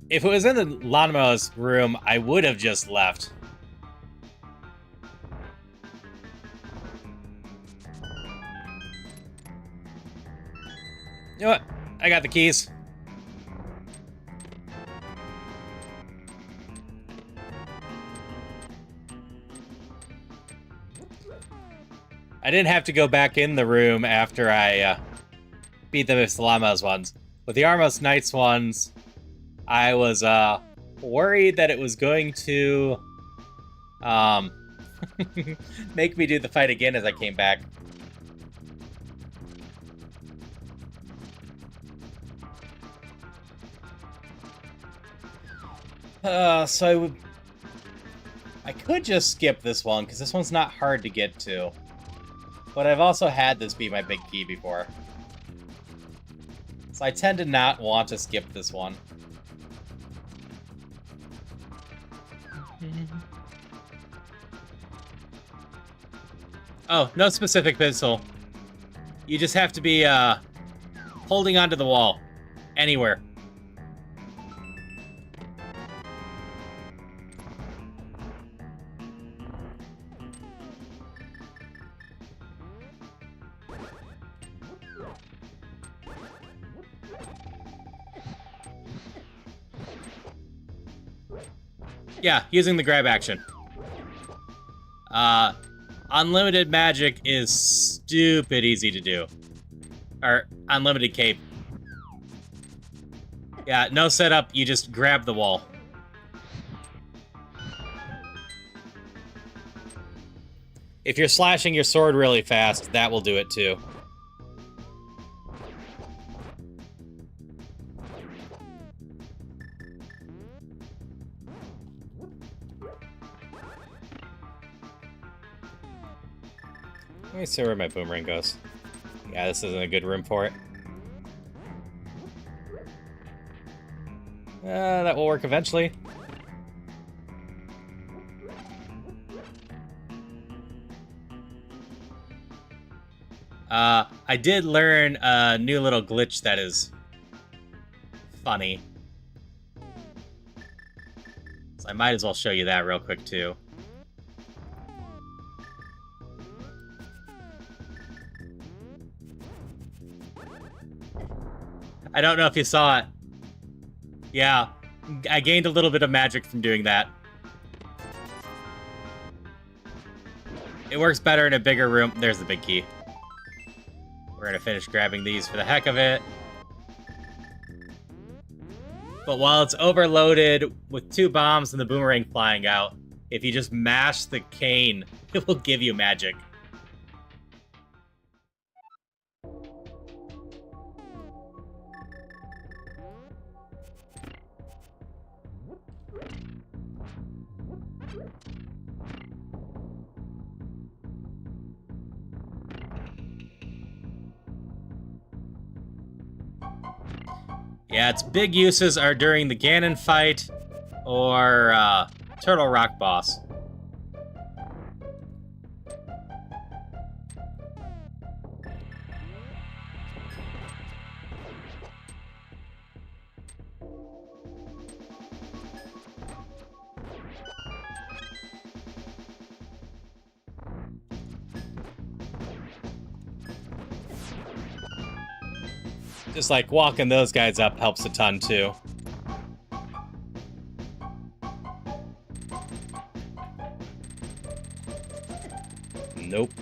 If it was in the Lanmo's room, I would have just left. You know what? I got the keys. I didn't have to go back in the room after I beat the Lamos ones. With the Armos Knights ones, I was worried that it was going to make me do the fight again as I came back. So I could just skip this one, because this one's not hard to get to. But I've also had this be my big key before. So I tend to not want to skip this one. Oh, no specific pistol. You just have to be holding onto the wall. Anywhere. Yeah, using the grab action. Unlimited magic is stupid easy to do. Or, unlimited cape. Yeah, no setup, you just grab the wall. If you're slashing your sword really fast, that will do it too. Let me see where my boomerang goes. Yeah, this isn't a good room for it. That will work eventually. I did learn a new little glitch that is funny. So I might as well show you that real quick, too. I don't know if you saw it. Yeah, I gained a little bit of magic from doing that. It works better in a bigger room. There's the big key. We're gonna finish grabbing these for the heck of it. But while it's overloaded with 2 bombs and the boomerang flying out, if you just mash the cane, it will give you magic. Yeah, its big uses are during the Ganon fight or Turtle Rock boss. Just like walking those guys up helps a ton too. Nope.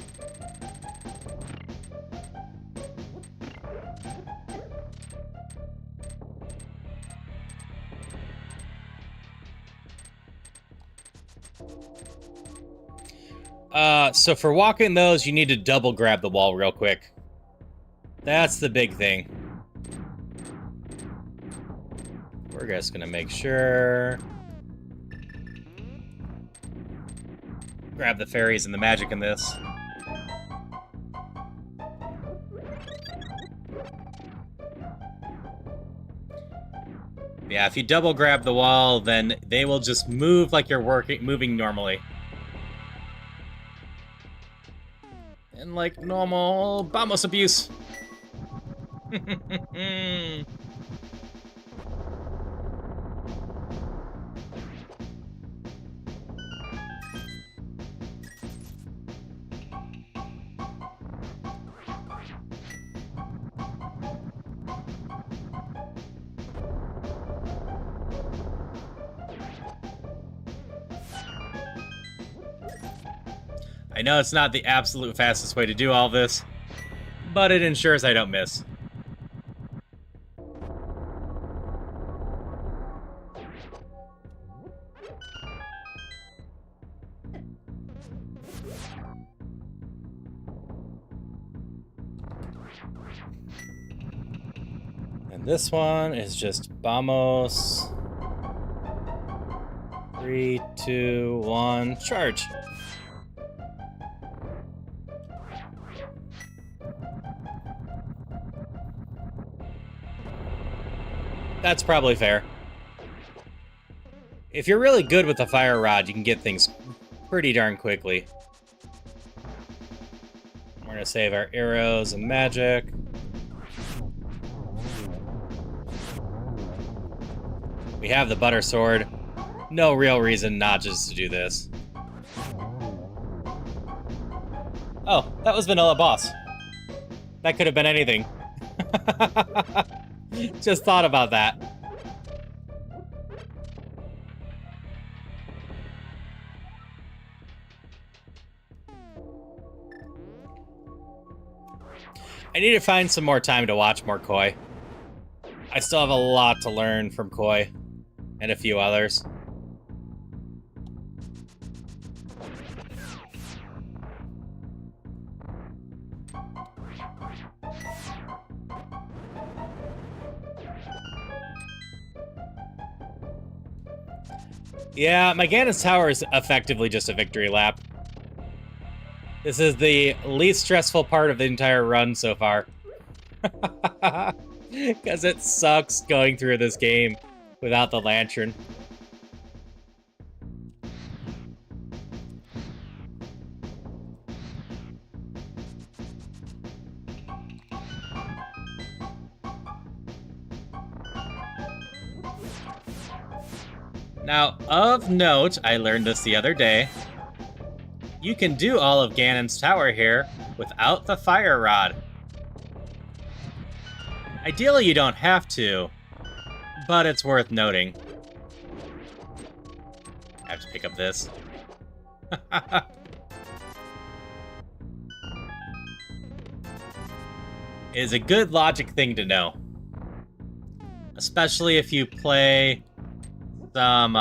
So for walking those, you need to double grab the wall real quick. That's the big thing. We're just gonna make sure. Grab the fairies and the magic in this. Yeah, if you double grab the wall, then they will just move like you're moving normally. And like normal Vamos abuse. I know it's not the absolute fastest way to do all this, but it ensures I don't miss. And this one is just Vamos. 3, 2, 1, charge. That's probably fair. If you're really good with the fire rod, you can get things pretty darn quickly. We're gonna save our arrows and magic. We have the butter sword. No real reason not just to do this. Oh, that was Vanilla Boss. That could have been anything. Just thought about that. I need to find some more time to watch more Koi. I still have a lot to learn from Koi and a few others. Yeah, my Ganon's Tower is effectively just a victory lap. This is the least stressful part of the entire run so far. Because it sucks going through this game without the lantern. Now, of note, I learned this the other day. You can do all of Ganon's Tower here without the fire rod. Ideally, you don't have to, but it's worth noting. I have to pick up this. It is a good logic thing to know. Especially if you play some,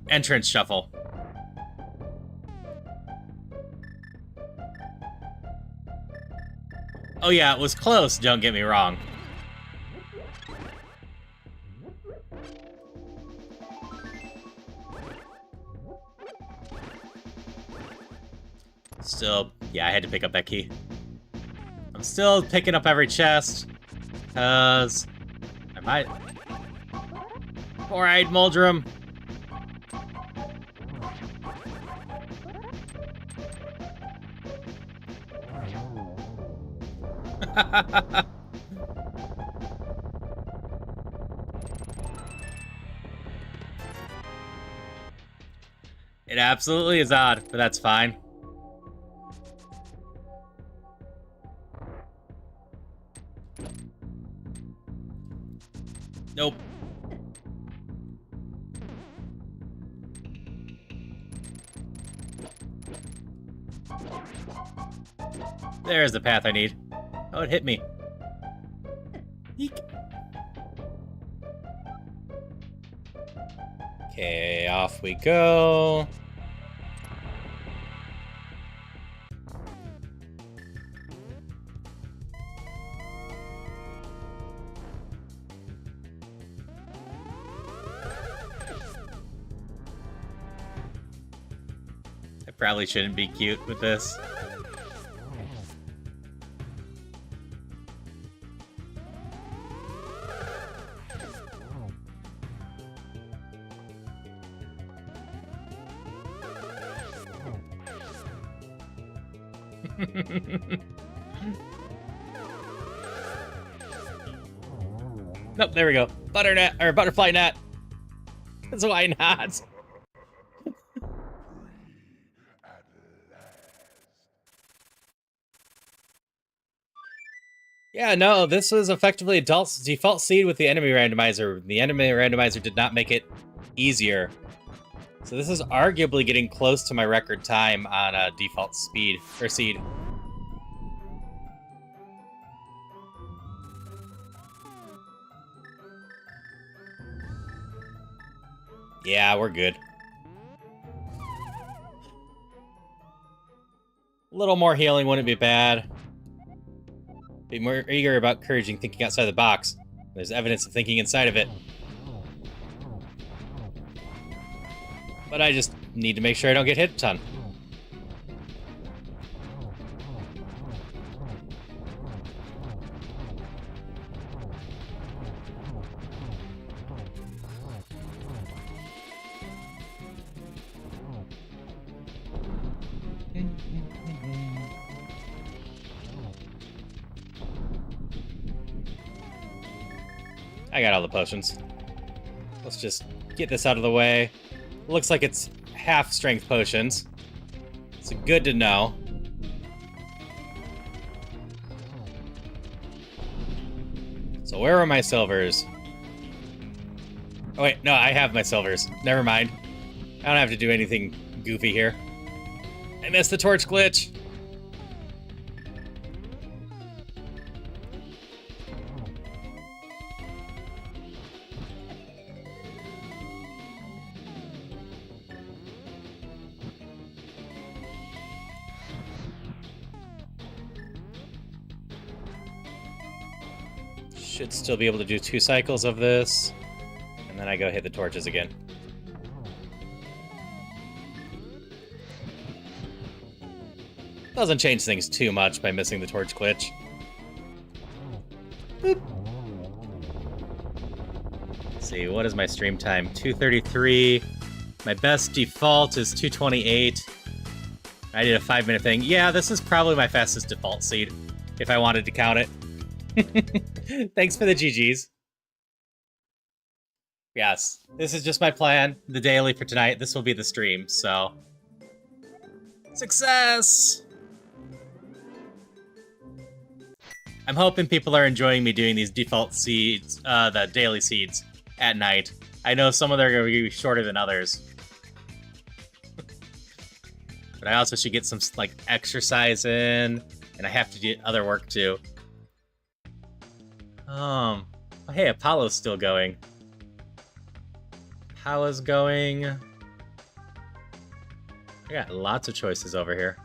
entrance shuffle. Oh yeah, it was close, don't get me wrong. Still, yeah, I had to pick up that key. I'm still picking up every chest, because I might... Four-eyed Muldrum. It absolutely is odd, but that's fine. Nope. There's the path I need. Oh, it hit me. Eek. Okay, off we go. I probably shouldn't be cute with this. Nope, there we go. Butternut, or butterfly net. That's why not. Yeah, no, this was effectively a default seed with the enemy randomizer. The enemy randomizer did not make it easier. So this is arguably getting close to my record time on default speed, or seed. Yeah, we're good. A little more healing wouldn't be bad. Be more eager about encouraging thinking outside the box. There's evidence of thinking inside of it. But I just need to make sure I don't get hit a ton. I got all the potions. Let's just get this out of the way. Looks like it's half strength potions. It's good to know. So where are my silvers? Oh wait, no, I have my silvers. Never mind. I don't have to do anything goofy here. I missed the torch glitch. Should still be able to do 2 cycles of this. And then I go hit the torches again. Doesn't change things too much by missing the torch glitch. Boop. Let's see, what is my stream time? 2:33. My best default is 2:28. I did a 5-minute thing. Yeah, this is probably my fastest default seed, if I wanted to count it. Thanks for the GGs. Yes, this is just my plan, the daily for tonight. This will be the stream, so... Success! I'm hoping people are enjoying me doing these default seeds, the daily seeds, at night. I know some of them are going to be shorter than others. But I also should get some, like, exercise in, and I have to do other work, too. Hey, Apollo's still going. Apollo's going. I got lots of choices over here.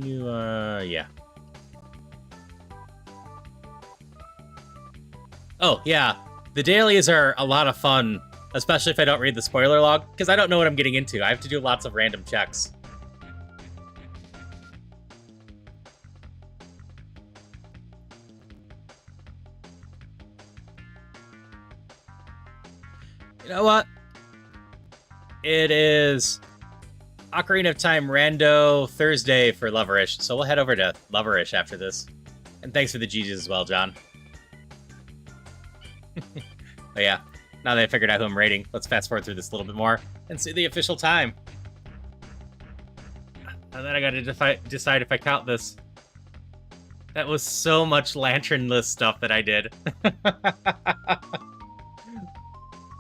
Yeah. Oh, yeah. The dailies are a lot of fun, especially if I don't read the spoiler log, because I don't know what I'm getting into. I have to do lots of random checks. You know what? It is Ocarina of Time Rando Thursday for Loverish, so we'll head over to Loverish after this. And thanks for the GGs as well, John. But yeah, now that I figured out who I'm rating, let's fast forward through this a little bit more and see the official time. And then I gotta decide if I count this. That was so much lanternless stuff that I did.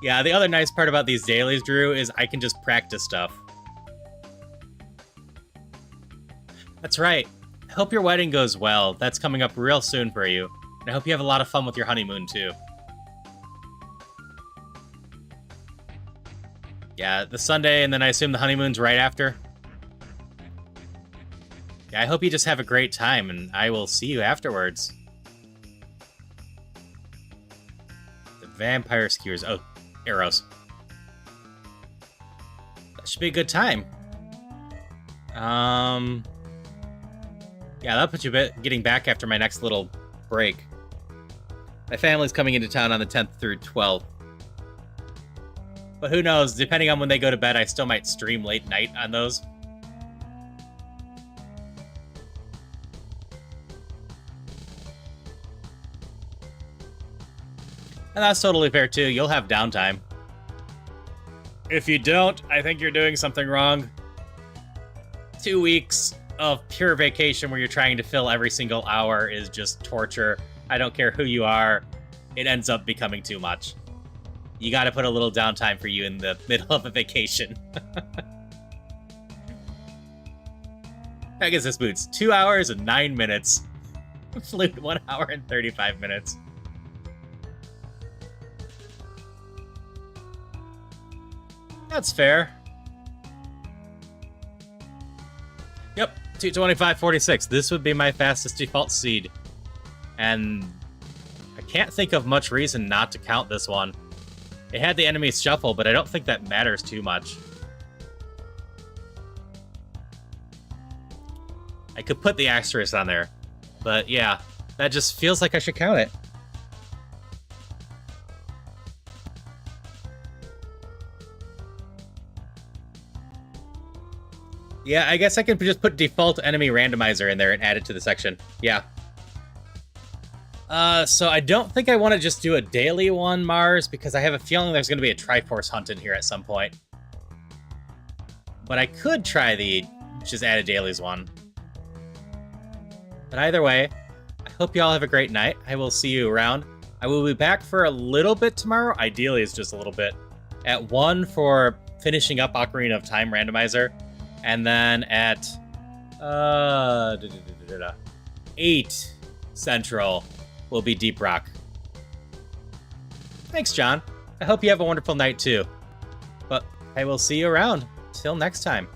Yeah, the other nice part about these dailies, Drew, is I can just practice stuff. That's right. I hope your wedding goes well. That's coming up real soon for you. And I hope you have a lot of fun with your honeymoon, too. Yeah, the Sunday, and then I assume the honeymoon's right after. Yeah, I hope you just have a great time, and I will see you afterwards. The vampire skewers. Oh, arrows. That should be a good time. Yeah, that'll put you getting back after my next little break. My family's coming into town on the 10th through 12th. But who knows, depending on when they go to bed, I still might stream late night on those. And that's totally fair, too. You'll have downtime. If you don't, I think you're doing something wrong. 2 weeks of pure vacation where you're trying to fill every single hour is just torture. I don't care who you are. It ends up becoming too much. You gotta put a little downtime for you in the middle of a vacation. Pegasus Boots, 2 hours and 9 minutes. Flute, 1 hour and 35 minutes. That's fair. Yep, 225.46. This would be my fastest default seed. And I can't think of much reason not to count this one. It had the enemies shuffle, but I don't think that matters too much. I could put the asterisk on there, but yeah, that just feels like I should count it. Yeah, I guess I can just put default enemy randomizer in there and add it to the section. Yeah. So I don't think I want to just do a daily one, Mars, because I have a feeling there's going to be a Triforce hunt in here at some point. But I could try the just add a dailies one. But either way, I hope you all have a great night. I will see you around. I will be back for a little bit tomorrow. Ideally, it's just a little bit. At 1 for finishing up Ocarina of Time randomizer. And then at 8 Central will be Deep Rock. Thanks, John. I hope you have a wonderful night too. But I will see you around. Till next time.